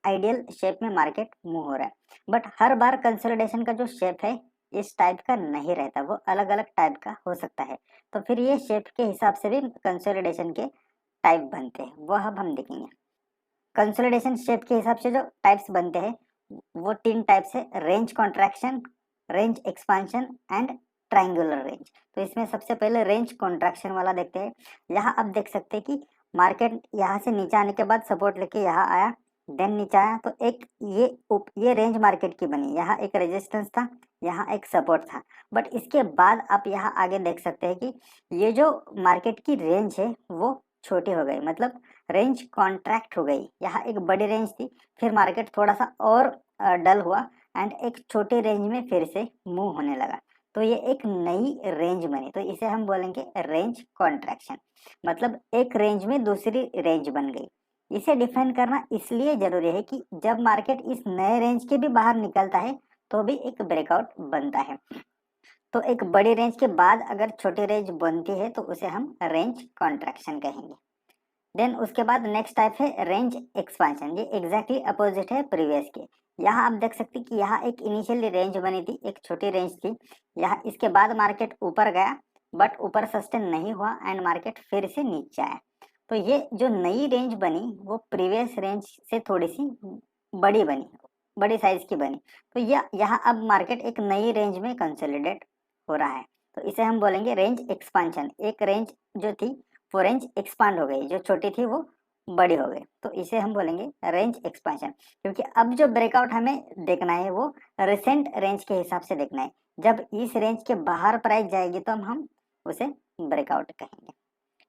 आइडियल शेप में मार्केट मूव हो रहा है, बट हर बार कंसोलिडेशन का जो शेप है इस टाइप का नहीं रहता, वो अलग अलग टाइप का हो सकता है। तो फिर ये शेप के हिसाब से भी कंसोलिडेशन के टाइप बनते हैं, वो अब हम देखेंगे। कंसोलिडेशन शेप के हिसाब से जो टाइप्स बनते हैं वो 3 टाइप्स है: range contraction, range expansion and triangular range. तो इसमें सबसे पहले रेंज कॉन्ट्रैक्शन वाला देखते हैं। यहाँ आप देख सकते हैं कि मार्केट यहाँ से नीचे आने के बाद सपोर्ट लेके यहाँ आया, देन नीचे आया, तो एक ये रेंज मार्केट की बनी। यहाँ एक रेजिस्टेंस था, यहाँ एक सपोर्ट था, बट इसके बाद आप यहाँ आगे देख सकते हैं कि ये जो मार्केट की रेंज है वो छोटी हो गई, मतलब रेंज कॉन्ट्रैक्ट हो गई। यहाँ एक बड़ी रेंज थी, फिर मार्केट थोड़ा सा और डल हुआ एंड एक छोटी रेंज में फिर से मूव होने लगा, तो ये एक नई रेंज बनी। तो इसे हम बोलेंगे रेंज कॉन्ट्रैक्शन, मतलब एक रेंज में दूसरी रेंज बन गई। इसे डिफाइन करना इसलिए जरूरी है कि जब मार्केट इस नए रेंज के भी बाहर निकलता है तो भी एक ब्रेकआउट बनता है। तो एक बड़ी रेंज के बाद अगर छोटी रेंज बनती है तो उसे हम रेंज कॉन्ट्रैक्शन कहेंगे। देन उसके बाद नेक्स्ट टाइप है रेंज एक्सपांशन। ये एग्जैक्टली अपोजिट है प्रीवियस के। यहाँ आप देख सकते हैं कि यहाँ एक इनिशियली रेंज बनी थी, एक छोटी रेंज थी। यहाँ इसके बाद मार्केट ऊपर गया, बट ऊपर सस्टेन नहीं हुआ एंड मार्केट फिर से नीचे आया। तो ये जो नई रेंज बनी वो प्रीवियस रेंज से थोड़ी सी बड़ी बनी, बड़ी साइज की बनी। तो यहाँ अब मार्केट एक नई रेंज में कंसोलिडेट हो रहा है, तो इसे हम बोलेंगे रेंज एक्सपांशन। एक रेंज जो थी वो रेंज एक्सपांड हो गई, जो छोटी थी वो बड़ी हो गई, तो इसे हम बोलेंगे रेंज एक्सपांशन। क्योंकि अब जो ब्रेकआउट हमें देखना है वो रिसेंट रेंज के हिसाब से देखना है। जब इस रेंज के बाहर प्राइस जाएगी तो हम उसे ब्रेकआउट कहेंगे।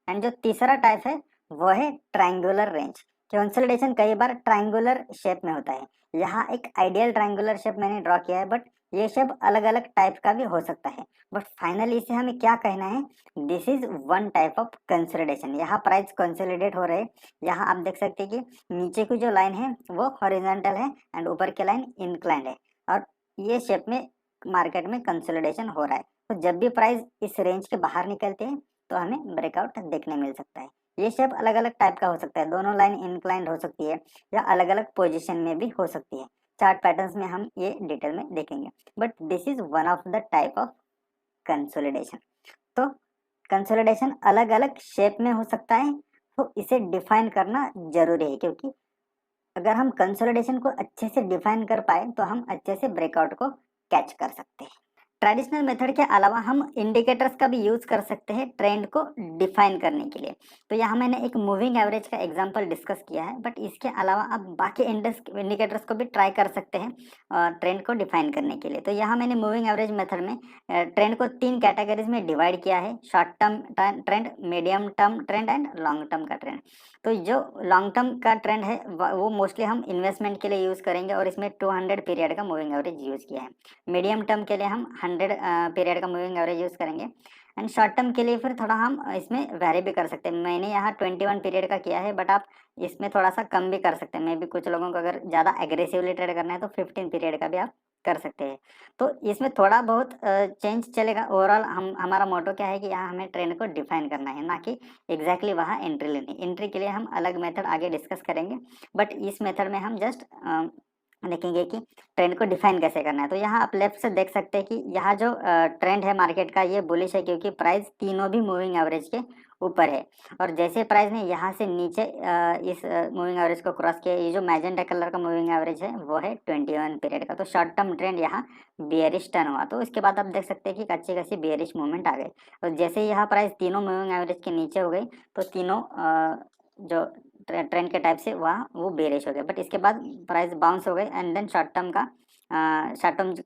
एंड जो तीसरा टाइप है वो है ट्रायंगुलर रेंज। कंसोलिडेशन कई बार ट्रायंगुलर शेप में होता है। यहाँ एक आइडियल ट्रायंगुलर शेप मैंने ड्रॉ किया है, बट ये शेप अलग अलग टाइप का भी हो सकता है। बट फाइनली इसे हमें क्या कहना है, this is one type of consolidation. यहाँ प्राइस कंसोलिडेट हो रहे हैं। यहाँ आप देख सकते हैं कि नीचे की जो लाइन है वो हॉरिजॉन्टल है एंड ऊपर की लाइन इंक्लाइंड है, और ये शेप में मार्केट में कंसोलिडेशन हो रहा है। तो जब भी प्राइस इस रेंज के बाहर निकलते हैं तो हमें ब्रेकआउट देखने मिल सकता है। ये शेप अलग अलग टाइप का हो सकता है, दोनों लाइन इंक्लाइंड हो सकती है या अलग अलग पोजीशन में भी हो सकती है। चार्ट पैटर्न्स में हम ये डिटेल में देखेंगे, but this is one of the type of consolidation. तो कंसोलिडेशन अलग अलग शेप में हो सकता है, तो इसे डिफाइन करना जरूरी है, क्योंकि अगर हम कंसोलिडेशन को अच्छे से डिफाइन कर पाए तो हम अच्छे से ब्रेकआउट को कैच कर सकते हैं। ट्रेडिशनल मेथड के अलावा हम इंडिकेटर्स का भी यूज कर सकते हैं ट्रेंड को डिफाइन करने के लिए। तो यहाँ मैंने एक मूविंग एवरेज का एग्जांपल डिस्कस किया है, बट इसके अलावा आप बाकी इंडिकेटर्स को भी ट्राई कर सकते हैं ट्रेंड को डिफाइन करने के लिए। तो यहाँ मैंने मूविंग एवरेज मेथड में ट्रेंड को 3 कैटेगरीज में डिवाइड किया है, short term trend, medium term trend and long term का ट्रेंड। तो जो लॉन्ग टर्म का ट्रेंड है वो मोस्टली हम इन्वेस्टमेंट के लिए यूज करेंगे और इसमें 200 पीरियड का मूविंग एवरेज यूज किया है। मीडियम टर्म के लिए हम 100 पीरियड का मूविंग एवरेज यूज करेंगे एंड शॉर्ट टर्म के लिए फिर थोड़ा हम इसमें वेरी भी कर सकते हैं। मैंने यहाँ 21 पीरियड का किया है, बट आप इसमें थोड़ा सा कम भी कर सकते हैं। मे भी कुछ लोगों को अगर ज़्यादा एग्रेसिवली ट्रेड करना है तो 15 पीरियड का भी आप कर सकते हैं। तो इसमें थोड़ा बहुत चेंज चलेगा। ओवरऑल हमारा मोटो क्या है कि यहाँ हमें ट्रेंड को डिफाइन करना है, ना कि एग्जैक्टली वहाँ एंट्री लेनी। एंट्री के लिए हम अलग मेथड आगे डिस्कस करेंगे, बट इस मेथड में हम जस्ट देखेंगे कि ट्रेंड को डिफाइन कैसे करना है। तो यहाँ आप लेफ्ट से देख सकते हैं कि यहाँ जो ट्रेंड है मार्केट का ये बुलिश है, क्योंकि प्राइस तीनों भी मूविंग एवरेज के ऊपर है। और जैसे प्राइस ने यहाँ से नीचे इस मूविंग एवरेज को क्रॉस किया, ये जो मैजेंटा कलर का मूविंग एवरेज है वो है 21 पीरियड का। तो शॉर्ट टर्म ट्रेंड यहाँ बियरिश टर्न हुआ, तो उसके बाद आप देख सकते हैं कि अच्छी खासी बियरिश मूवमेंट आ गई। और जैसे यहाँ प्राइस तीनों मूविंग एवरेज के नीचे हो गई तो तीनों जो ट्रेंड के टाइप से वहाँ वो बेरिश हो गया, बट इसके बाद प्राइस बाउंस हो गए एंड देन शॉर्ट टर्म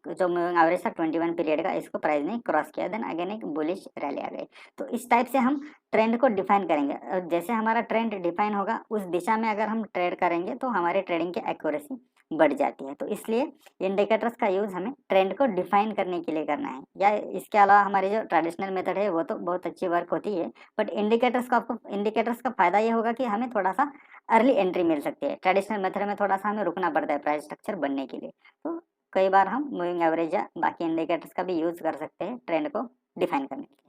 जो मूविंग एवरेज था 21 पीरियड का, इसको प्राइस ने क्रॉस किया, देन अगेन एक बुलिश रैली आ गई। तो इस टाइप से हम ट्रेंड को डिफाइन करेंगे। और जैसे हमारा ट्रेंड डिफाइन होगा उस दिशा में अगर हम ट्रेड करेंगे तो हमारे ट्रेडिंग की एक्यूरेसी बढ़ जाती है। तो इसलिए इंडिकेटर्स का यूज हमें ट्रेंड को डिफाइन करने के लिए करना है। या इसके अलावा हमारी जो ट्रेडिशनल मेथड है वो तो बहुत अच्छी वर्क होती है, बट इंडिकेटर्स का फायदा ये होगा कि हमें थोड़ा सा अर्ली एंट्री मिल सकती है। ट्रेडिशनल मेथड में थोड़ा सा हमें रुकना पड़ता है प्राइस स्ट्रक्चर बनने के लिए। तो कई बार हम मूविंग एवरेज या बाकी इंडिकेटर्स का भी यूज कर सकते हैं ट्रेंड को डिफाइन करने के लिए।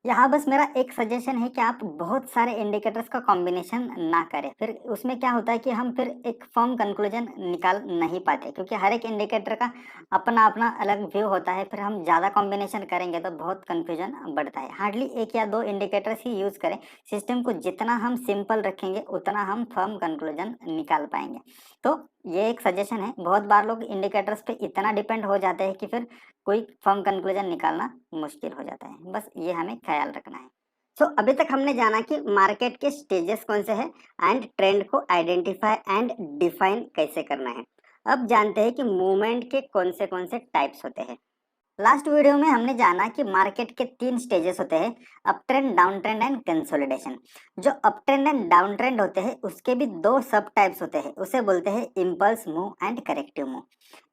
यहाँ बस मेरा एक सजेशन है कि आप बहुत सारे इंडिकेटर्स का कॉम्बिनेशन ना करें, फिर उसमें क्या होता है कि हम फिर एक फर्म कंक्लूजन निकाल नहीं पाते, क्योंकि हर एक इंडिकेटर का अपना अपना अलग व्यू होता है। फिर हम ज़्यादा कॉम्बिनेशन करेंगे तो बहुत कंफ्यूजन बढ़ता है। हार्डली 1 या 2 इंडिकेटर्स ही यूज़ करें। सिस्टम को जितना हम सिंपल रखेंगे उतना हम फर्म कंक्लूजन निकाल पाएंगे। तो ये एक सजेशन है। बहुत बार लोग इंडिकेटर्स पे इतना डिपेंड हो जाते हैं कि फिर कोई फर्म कंक्लूजन निकालना मुश्किल हो जाता है। बस ये हमें ख्याल रखना है। सो अभी तक हमने जाना कि मार्केट के स्टेजेस कौन से हैं एंड ट्रेंड को आइडेंटिफाई एंड डिफाइन कैसे करना है। अब जानते हैं कि मूवमेंट के कौन से टाइप्स होते हैं। लास्ट वीडियो में हमने जाना कि मार्केट के 3 स्टेजेस होते हैं, up trend, down trend and consolidation. जो up trend and down trend होते हैं उसके भी 2 सब टाइप्स होते हैं, उसे बोलते हैं impulse move and corrective move.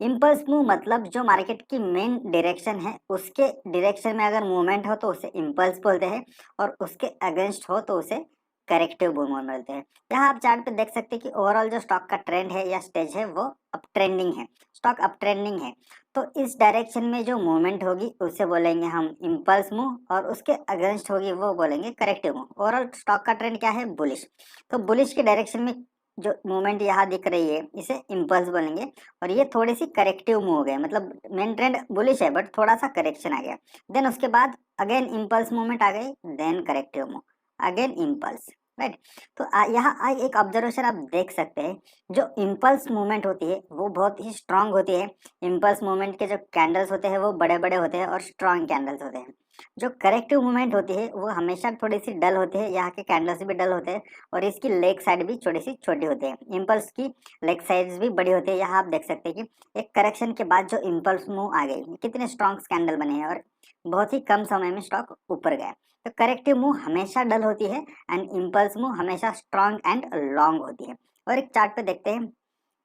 Impulse move मतलब जो मार्केट की मेन डायरेक्शन है उसके डायरेक्शन में अगर मूवमेंट हो तो उसे इम्पल्स बोलते हैं, और उसके अगेंस्ट हो तो उसे करेक्टिव मूव बोलते हैं। यहाँ आप चार्ट पे देख सकते हैं कि ओवरऑल जो स्टॉक का ट्रेंड है या स्टेज है वो अप ट्रेंडिंग है, स्टॉक अप ट्रेंडिंग है। तो इस डायरेक्शन में जो मूवमेंट होगी उसे बोलेंगे हम इम्पल्स मूव, और उसके अगेंस्ट होगी वो बोलेंगे करेक्टिव मूव। ओवरऑल स्टॉक का ट्रेंड क्या है? बुलिश। तो बुलिश के डायरेक्शन में जो मूवमेंट यहाँ दिख रही है इसे इम्पल्स बोलेंगे, और ये थोड़ी सी करेक्टिव मूव हो गए, मतलब मेन ट्रेंड बुलिश है बट थोड़ा सा करेक्शन आ गया। देन उसके बाद अगेन इम्पल्स मूवमेंट आ गई, then corrective move, again impulse, right. तो यहाँ एक ऑब्जर्वेशन आप देख सकते हैं, जो इम्पल्स मूवमेंट होती है वो बहुत ही स्ट्रांग होती है। इम्पल्स मूवमेंट के जो कैंडल्स होते हैं वो बड़े बड़े होते हैं और स्ट्रांग कैंडल्स होते हैं। जो करेक्टिव मूवमेंट होती है वो हमेशा थोड़ी सी डल होती है, यहाँ के कैंडल्स भी डल होते हैं और इसकी लेग साइड भी थोड़ी सी छोटी होती है। इम्पल्स की लेग साइड्स भी बड़ी होती है। यहाँ आप देख सकते हैं कि एक करेक्शन के बाद जो इम्पल्स मूव आ गई, कितने स्ट्रांग कैंडल बने हैं और बहुत ही कम समय में स्टॉक ऊपर गया। तो करेक्टिव मूव हमेशा डल होती है एंड इम्पल्स मूव हमेशा स्ट्रांग एंड लॉन्ग होती है। और एक चार्ट पे देखते हैं,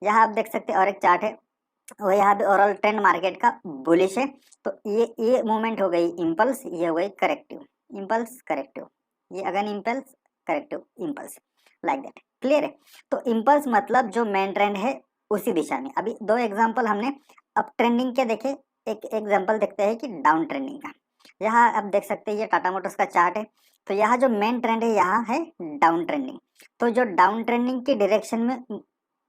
यहाँ आप देख सकते हैं और एक चार्ट है वो यहाँ पे ओवरऑल ट्रेंड मार्केट का बुलिश है। तो ये मूवमेंट हो गई इम्पल्स, ये हो गई करेक्टिव, इम्पल्स करेक्टिव, ये again impulse corrective impulse, like that. Clear है? तो इम्पल्स मतलब जो मेन ट्रेंड है उसी दिशा में। अभी 2 एग्जांपल हमने अप ट्रेंडिंग के देखे, एक एग्जांपल देखते हैं कि डाउन ट्रेंडिंग का। यहाँ आप देख सकते हैं ये टाटा मोटर्स का चार्ट है। तो यहाँ जो मेन ट्रेंड है यहाँ है डाउन ट्रेंडिंग। तो जो डाउन ट्रेंडिंग की डायरेक्शन में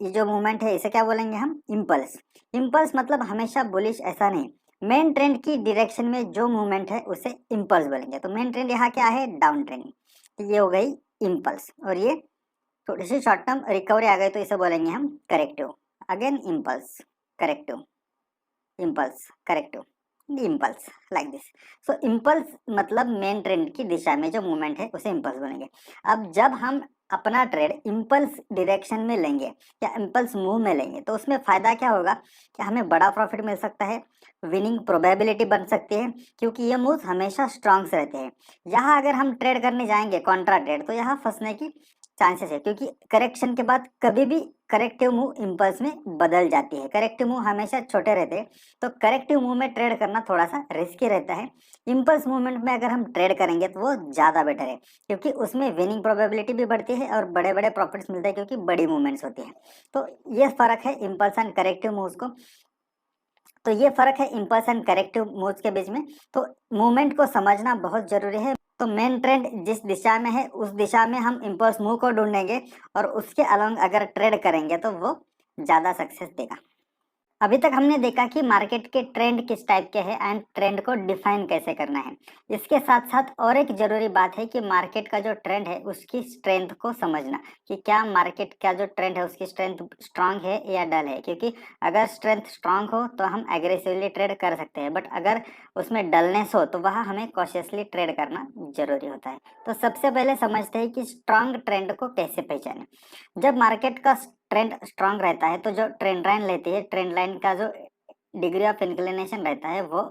ये जो मूवमेंट है इसे क्या बोलेंगे हम? इम्पल्स। इम्पल्स मतलब हमेशा बुलिश ऐसा नहीं, मेन ट्रेंड की डायरेक्शन में जो मूवमेंट है उसे इम्पल्स बोलेंगे। तो मेन ट्रेंड यहाँ क्या है? Down trending. तो ये हो गई इम्पल्स, और ये थोड़ी सी शॉर्ट टर्म रिकवरी आ गई तो इसे बोलेंगे हम corrective. Again impulse corrective, impulse corrective. Impulse like this. So impulse मतलब मेन ट्रेंड की दिशा में जो मूवमेंट है उसे इम्पल्स बोलेंगे। अब जब हम अपना ट्रेड इम्पल्स डायरेक्शन में लेंगे या इम्पल्स मूव में लेंगे तो उसमें फायदा क्या होगा कि हमें बड़ा प्रॉफिट मिल सकता है, विनिंग प्रोबेबिलिटी बन सकती है, क्योंकि ये मूव हमेशा स्ट्रांग से रहते हैं। यहाँ अगर हम ट्रेड करने जाएंगे कॉन्ट्रा ट्रेड तो यहाँ फंसने की चांसेस है, क्योंकि करेक्शन के बाद कभी भी करेक्टिव मूव इम्पल्स में बदल जाती है। करेक्टिव मूव हमेशा छोटे रहते हैं, तो करेक्टिव मूव में ट्रेड करना थोड़ा सा रिस्की रहता है। इम्पल्स मूवमेंट में अगर हम ट्रेड करेंगे तो वो ज़्यादा बेटर है, क्योंकि उसमें विनिंग प्रोबेबिलिटी भी बढ़ती है और बड़े बड़े प्रॉफिट्स मिलते हैं, क्योंकि बड़ी मूवमेंट्स होती है। तो ये फ़र्क है इम्पल्स एंड करेक्टिव मूव्स को। तो ये फ़र्क है इम्पल्स एंड करेक्टिव मूव्स के बीच में। तो मूवमेंट को समझना बहुत ज़रूरी है। तो मेन ट्रेंड जिस दिशा में है उस दिशा में हम इम्पल्स मूव को ढूंढेंगे और उसके अलोंग अगर ट्रेड करेंगे तो वो ज़्यादा सक्सेस देगा। अभी तक हमने देखा कि मार्केट के ट्रेंड किस टाइप के हैं एंड ट्रेंड को डिफाइन कैसे करना है। इसके साथ साथ और एक जरूरी बात है कि मार्केट का जो ट्रेंड है उसकी स्ट्रेंथ को समझना, कि क्या मार्केट का जो ट्रेंड है उसकी स्ट्रेंथ स्ट्रांग है या डल है। क्योंकि अगर स्ट्रेंथ स्ट्रांग हो तो हम एग्रेसिवली ट्रेड कर सकते हैं, बट अगर उसमें डलनेस हो तो वहाँ हमें कॉशियसली ट्रेड करना जरूरी होता है। तो सबसे पहले समझते हैं कि स्ट्रांग ट्रेंड को कैसे पहचानें। जब मार्केट का ट्रेंड स्ट्रांग रहता है तो जो ट्रेंड लाइन लेती है, ट्रेंड लाइन का जो डिग्री ऑफ इंक्लिनेशन रहता है वो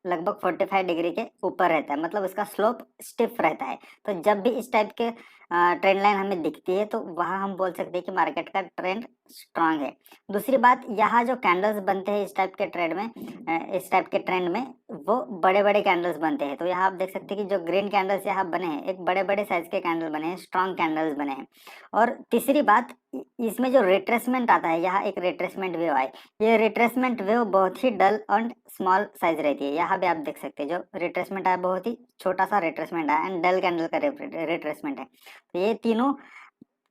लगभग 45 डिग्री के ऊपर रहता है, मतलब उसका स्लोप स्टिफ रहता है। तो जब भी इस टाइप के ट्रेंड लाइन हमें दिखती है तो वहाँ हम बोल सकते हैं कि मार्केट का ट्रेंड स्ट्रांग है। दूसरी बात, यहाँ जो कैंडल्स बनते हैं इस टाइप के ट्रेंड में, इस टाइप के ट्रेंड में वो बड़े बड़े कैंडल्स बनते हैं। तो यहाँ आप देख सकते हैं कि जो ग्रीन कैंडल्स यहाँ बने हैं, एक बड़े बड़े साइज के कैंडल बने हैं, स्ट्रांग कैंडल्स बने हैं। और तीसरी बात, इसमें जो रिट्रेसमेंट आता है, यहाँ एक रिट्रेसमेंट वेव आई, ये रिट्रेसमेंट वेव बहुत ही डल एंड स्मॉल साइज रहती है। यहाँ भी आप देख सकते हैं जो रिट्रेसमेंट आया बहुत ही छोटा सा रिट्रेसमेंट आया एंड डल कैंडल का रिट्रेसमेंट है। तो ये तीनों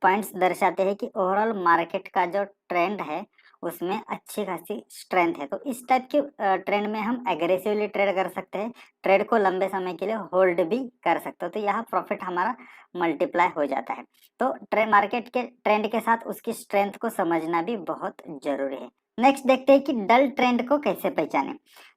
पॉइंट्स दर्शाते हैं कि ओवरऑल मार्केट का जो ट्रेंड है उसमें अच्छी खासी स्ट्रेंथ है। तो इस टाइप के ट्रेंड में हम एग्रेसिवली ट्रेड कर सकते हैं, ट्रेड को लंबे समय के लिए होल्ड भी कर सकते हो, तो यहाँ प्रॉफिट हमारा मल्टीप्लाई हो जाता है। तो मार्केट के ट्रेंड के साथ उसकी स्ट्रेंथ को समझना भी बहुत जरूरी है। नेक्स्ट देखते हैं कि डल ट्रेंड को कैसे पहचाने।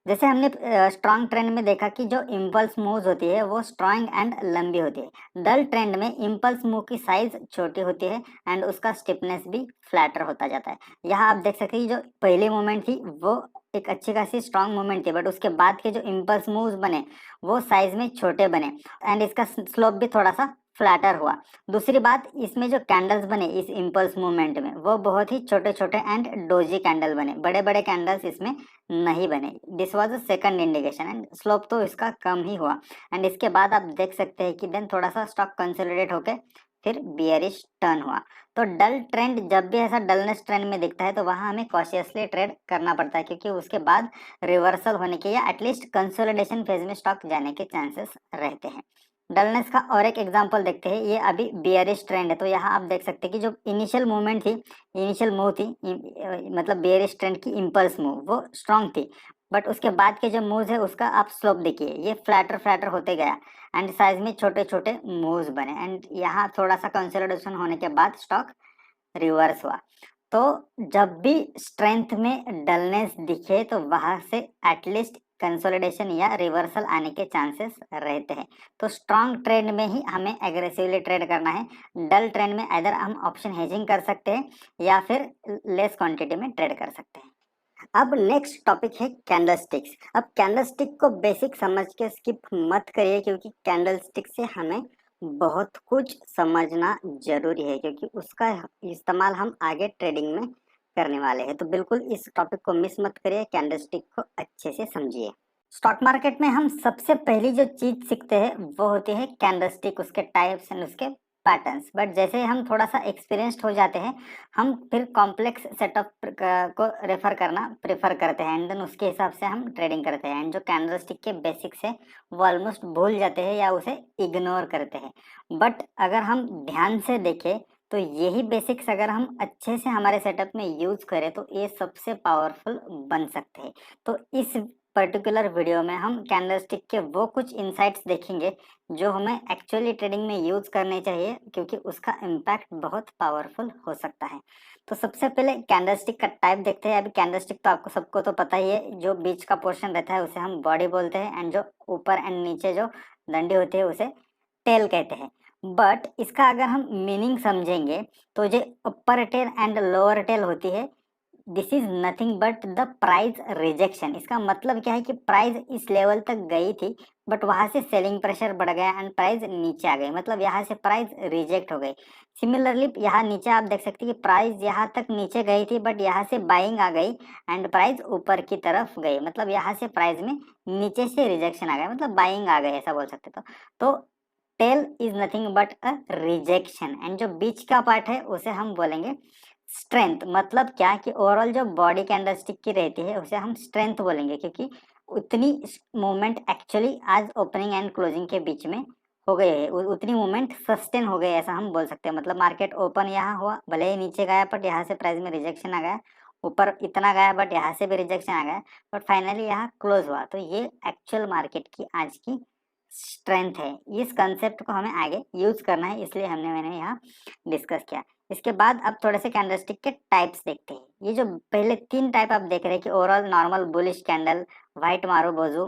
जैसे हमने स्ट्रांग ट्रेंड में देखा कि जो इम्पल्स मूव्स होती है वो स्ट्रांग एंड लंबी होती है। डल ट्रेंड में इम्पल्स मूव की साइज छोटी होती है एंड उसका स्टिफनेस भी फ्लैटर होता जाता है। यहाँ आप देख सकते हैं जो पहली मूवमेंट थी वो एक अच्छी खासी स्ट्रांग मूवमेंट थी, बट उसके बाद के जो इम्पल्स मूव्स बने वो साइज में छोटे बने एंड इसका स्लोप भी थोड़ा सा फ्लैटर हुआ। दूसरी बात, इसमें जो कैंडल्स बने इस इम्पल्स मूवमेंट में वो बहुत ही छोटे छोटे एंड डोजी कैंडल बने, बड़े बड़े कैंडल्स इसमें नहीं बने। This was the second indication and slope तो इसका कम ही हुआ। एंड इसके बाद आप देख सकते हैं कि देन थोड़ा सा स्टॉक कंसोलिडेट होके फिर बियरिश टर्न हुआ। तो डल ट्रेंड जब भी ऐसा डलनेस ट्रेंड में दिखता है तो वहाँ हमें कॉशियसली ट्रेड करना पड़ता है, क्योंकि उसके बाद रिवर्सल होने के या एटलीस्ट कंसोलिडेशन फेज में स्टॉक जाने के चांसेस रहते हैं। डलनेस का और एक एग्जांपल देखते हैं। ये अभी बियरिश ट्रेंड है, तो यहाँ आप देख सकते हैं कि जो इनिशियल मूवमेंट थी, इनिशियल मूव थी, मतलब बियरिश ट्रेंड की इम्पल्स मूव वो स्ट्रांग थी, बट उसके बाद के जो मूव्स है उसका आप स्लोप देखिए, ये फ्लैटर फ्लैटर होते गया एंड साइज में छोटे छोटे मूव्स बने एंड यहाँ थोड़ा सा कंसोलिडेशन होने के बाद स्टॉक रिवर्स हुआ। तो जब भी स्ट्रेंथ में डलनेस दिखे तो वहां से एटलीस्ट कंसोलिडेशन या रिवर्सल आने के चांसेस रहते हैं। तो स्ट्रांग ट्रेंड में ही हमें एग्रेसिवली ट्रेड करना है। डल ट्रेंड में इधर हम ऑप्शन हेजिंग कर सकते हैं या फिर लेस क्वांटिटी में ट्रेड कर सकते हैं। अब नेक्स्ट टॉपिक है कैंडलस्टिक्स। अब कैंडलस्टिक को बेसिक समझ के स्किप मत करिए, क्योंकि कैंडलस्टिक से हमें बहुत कुछ समझना जरूरी है, क्योंकि उसका इस्तेमाल हम आगे ट्रेडिंग में करने वाले हैं। तो बिल्कुल इस टॉपिक को मिस मत करिए, कैंडलस्टिक को अच्छे से समझिए। स्टॉक मार्केट में हम सबसे पहली जो चीज सीखते हैं वो होती है कैंडलस्टिक, उसके टाइप्स एंड उसके पैटर्न्स। बट जैसे हम थोड़ा सा एक्सपीरियंस्ड हो जाते हैं हम फिर कॉम्प्लेक्स सेटअप को रेफर करना प्रेफर करते हैं एंड देन उसके हिसाब से हम ट्रेडिंग करते हैं एंड जो कैंडलस्टिक के बेसिक्स है वो ऑलमोस्ट भूल जाते हैं या उसे इग्नोर करते हैं। बट अगर हम ध्यान से देखें तो यही बेसिक्स अगर हम अच्छे से हमारे सेटअप में यूज करें तो ये सबसे पावरफुल बन सकते हैं। तो इस पर्टिकुलर वीडियो में हम कैंडलस्टिक के वो कुछ इंसाइट्स देखेंगे जो हमें एक्चुअली ट्रेडिंग में यूज करने चाहिए, क्योंकि उसका इम्पैक्ट बहुत पावरफुल हो सकता है। तो सबसे पहले कैंडलस्टिक का टाइप देखते हैं। अभी कैंडलस्टिक तो आपको सबको तो पता ही है, जो बीच का पोर्शन रहता है उसे हम बॉडी बोलते हैं, एंड जो ऊपर एंड नीचे जो डंडी होती है उसे टेल कहते हैं। बट इसका अगर हम मीनिंग समझेंगे तो जो अपर टेल एंड लोअर टेल होती है, this is nothing but the price rejection. इसका मतलब क्या है कि प्राइस इस लेवल तक गई थी, बट वहां से सेलिंग प्रेशर बढ़ गया एंड प्राइस नीचे आ गई, मतलब यहाँ से प्राइस रिजेक्ट हो गई। सिमिलरली यहाँ नीचे आप देख सकते हैं कि प्राइस यहाँ तक नीचे गई थी, बट यहाँ से बाइंग आ गई एंड प्राइस ऊपर की तरफ गई, मतलब यहाँ से प्राइस में नीचे से रिजेक्शन आ गया, मतलब बाइंग आ गई, ऐसा बोल सकते। तो tail is nothing but a rejection, and जो बीच का पार्ट है उसे हम बोलेंगे स्ट्रेंथ। मतलब क्या कि ओवरऑल जो बॉडी कैंडलस्टिक की रहती है उसे हम स्ट्रेंथ बोलेंगे, क्योंकि उतनी मूवमेंट एक्चुअली आज ओपनिंग एंड क्लोजिंग के बीच में हो गई है, उतनी मूवमेंट सस्टेन हो गई, ऐसा हम बोल सकते हैं। मतलब मार्केट ओपन यहाँ हुआ, भले ही नीचे गया बट यहाँ से प्राइस में रिजेक्शन आ गया, ऊपर इतना गया बट यहाँ से भी रिजेक्शन आ गया, बट फाइनली यहाँ क्लोज हुआ। तो ये एक्चुअल मार्केट की आज की स्ट्रेंथ है। इस कंसेप्ट को हमें आगे यूज करना है, इसलिए मैंने यहाँ डिस्कस किया। इसके बाद अब थोड़े से कैंडलस्टिक के टाइप्स देखते हैं। ये जो पहले 3 टाइप आप देख रहे हैं कि overall normal bullish candle, white marubozu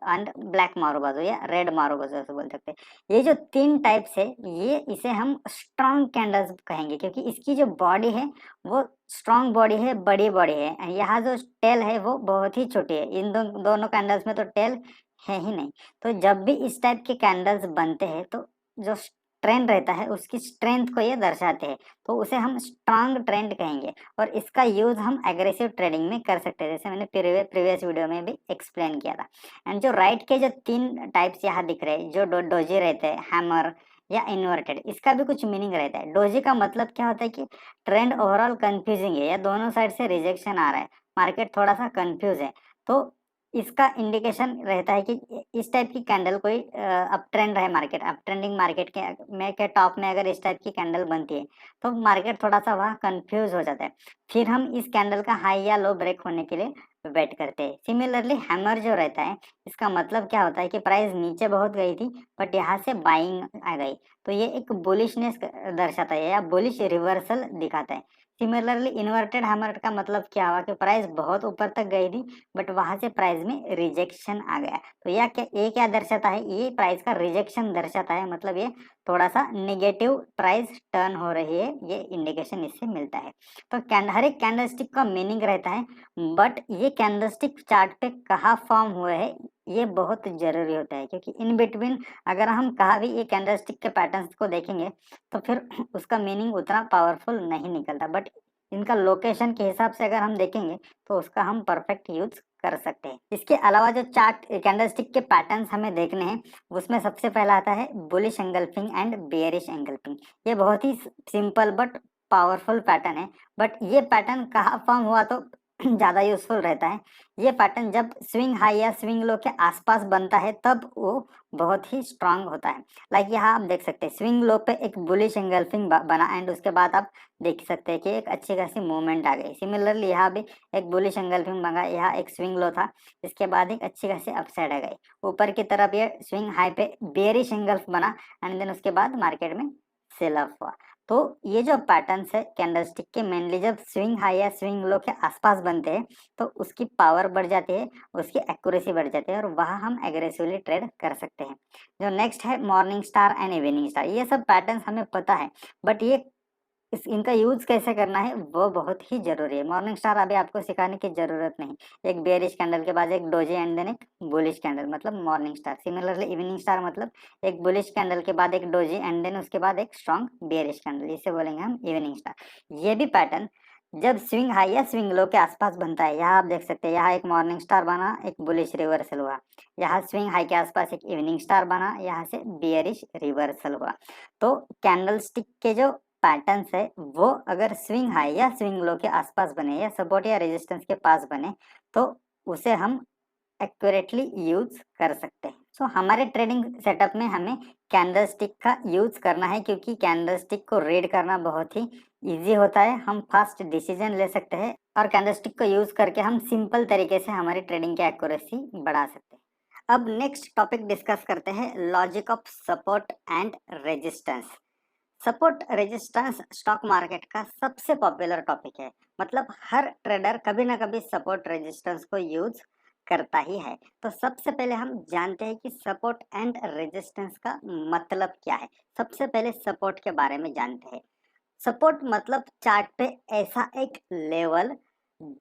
and black marubozu या रेड मारुबोजू ऐसे बोल सकते हैं। ये जो 3 टाइप्स है, ये इसे हम स्ट्रॉन्ग कैंडल्स कहेंगे, क्योंकि इसकी जो बॉडी है वो स्ट्रॉन्ग बॉडी है, बड़ी बॉडी है। यहाँ जो टेल है वो बहुत ही छोटी है। इन दोनों कैंडल्स में तो टेल है ही नहीं। तो जब भी इस टाइप के कैंडल्स बनते हैं तो जो ट्रेंड रहता है उसकी स्ट्रेंथ को ये दर्शाते हैं, तो उसे हम स्ट्रांग ट्रेंड कहेंगे। और इसका यूज हम एग्रेसिव ट्रेडिंग में कर सकते हैं, जैसे मैंने प्रीवियस वीडियो में भी एक्सप्लेन किया था। एंड जो राइट के जो 3 टाइप्स यहाँ दिख रहे हैं, जो डोजी रहते हैं, हैमर या इन्वर्टेड, इसका भी कुछ मीनिंग रहता है। डोजी का मतलब क्या होता है कि ट्रेंड ओवरऑल कंफ्यूजिंग है या दोनों साइड से रिजेक्शन आ रहा है, मार्केट थोड़ा सा कंफ्यूज है, तो इसका इंडिकेशन रहता है कि इस टाइप की कैंडल कोई अप ट्रेंड है, मार्केट अप ट्रेंडिंग मार्केट के टॉप में अगर इस टाइप की कैंडल बनती है तो मार्केट थोड़ा सा वहाँ कंफ्यूज हो जाता है। फिर हम इस कैंडल का हाई या लो ब्रेक होने के लिए वेट करते हैं। सिमिलरली हैमर जो रहता है, इसका मतलब क्या होता है कि प्राइस नीचे बहुत गई थी बट यहाँ से बाइंग आ गई, तो ये एक बुलिशनेस दर्शाता है या बुलिश रिवर्सल दिखाता है। सिमिलरली इन्वर्टेड हैमर का मतलब क्या हुआ कि प्राइस बहुत ऊपर तक गई थी बट वहां से प्राइस में रिजेक्शन आ गया, तो ये क्या दर्शाता है, ये प्राइस का रिजेक्शन दर्शाता है, मतलब ये थोड़ा सा नेगेटिव प्राइस टर्न हो रही है, ये इंडिकेशन इससे मिलता है। तो हर एक कैंडलस्टिक का मीनिंग रहता है, बट ये कैंडलस्टिक चार्ट पे कहाँ फॉर्म हुए है ये बहुत जरूरी होता है, क्योंकि इन बिटवीन अगर हम कहा भी ये कैंडलस्टिक के पैटर्न्स को देखेंगे तो फिर उसका मीनिंग उतना पावरफुल नहीं निकलता, बट इनका लोकेशन के हिसाब से अगर हम देखेंगे तो उसका हम परफेक्ट यूज कर सकते हैं। इसके अलावा जो चार्ट कैंडलस्टिक के पैटर्न्स हमें देखने हैं, उसमें सबसे पहला आता है bullish engulfing and bearish engulfing. ये बहुत ही सिंपल बट पावरफुल पैटर्न है, बट ये पैटर्न कहाँ फॉर्म हुआ तो ज़्यादा यूजफुल रहता है। ये पैटर्न जब स्विंग हाई या स्विंग लो के आसपास बनता है तब वो बहुत ही स्ट्रांग होता है। लाइक यहाँ आप देख सकते हैं स्विंग लो पे एक बुलिश एंगल्फिंग बना एंड उसके बाद आप देख सकते हैं कि एक अच्छी खासी मूवमेंट आ गई। सिमिलरली यहाँ भी एक बुलिश एंगल्फिंग बना, यहाँ एक स्विंग लो था, इसके बाद एक अच्छी खासी अपसाइड आ गई। ऊपर की तरफ ये स्विंग हाई पे बेयरिश एंगल्फ बना एंड देन उसके बाद मार्केट में सेल ऑफ हुआ। तो ये जो पैटर्न्स है कैंडलस्टिक के, मेनली जब स्विंग हाई या स्विंग लो के आसपास बनते हैं तो उसकी पावर बढ़ जाती है, उसकी एक्यूरेसी बढ़ जाती है और वहाँ हम एग्रेसिवली ट्रेड कर सकते हैं। जो नेक्स्ट है morning star and evening star, ये सब पैटर्न्स हमें पता है, बट ये इनका यूज कैसे करना है वो बहुत ही जरूरी है। मॉर्निंग स्टार अभी आपको सिखाने की जरूरत नहीं, एक बेयरिश कैंडल के बाद एक डोजी एंड देन एक बुलिश कैंडल, मतलब morning star. Similarly evening star मतलब एक बुलिश कैंडल के बाद एक डोजी एंड देन उसके बाद एक स्ट्रॉन्ग बेयरिश कैंडल, इसे बोलेंगे हम इवनिंग स्टार। ये भी पैटर्न जब स्विंग हाई या स्विंग लो के आसपास बनता है, यहाँ आप देख सकते हैं यहाँ एक मॉर्निंग स्टार बना, एक बुलिश रिवर्सल हुआ, यहाँ स्विंग हाई के आसपास एक इवनिंग स्टार बना, यहाँ से बियरिश रिवर्सल हुआ। तो कैंडल स्टिक के जो पैटर्न्स है वो अगर स्विंग हाई या स्विंग लो के आसपास बने या सपोर्ट या रेजिस्टेंस के पास बने तो उसे हम एक्यूरेटली यूज कर सकते हैं। सो हमारे ट्रेडिंग सेटअप में हमें कैंडलस्टिक का यूज करना है, क्योंकि कैंडलस्टिक को रीड करना बहुत ही इजी होता है। हम फास्ट डिसीजन ले सकते हैं और कैंडलस्टिक को यूज करके हम सिंपल तरीके से हमारी ट्रेडिंग की एक्यूरेसी बढ़ा सकते हैं। अब नेक्स्ट टॉपिक डिस्कस करते हैं, logic of support and resistance. Support resistance stock market का सबसे पॉपुलर टॉपिक है। मतलब हर ट्रेडर कभी ना कभी सपोर्ट रेजिस्टेंस को यूज करता ही है। तो सबसे पहले हम जानते हैं कि सपोर्ट एंड रेजिस्टेंस का मतलब क्या है। सबसे पहले सपोर्ट के बारे में जानते हैं। सपोर्ट मतलब चार्ट पे ऐसा एक लेवल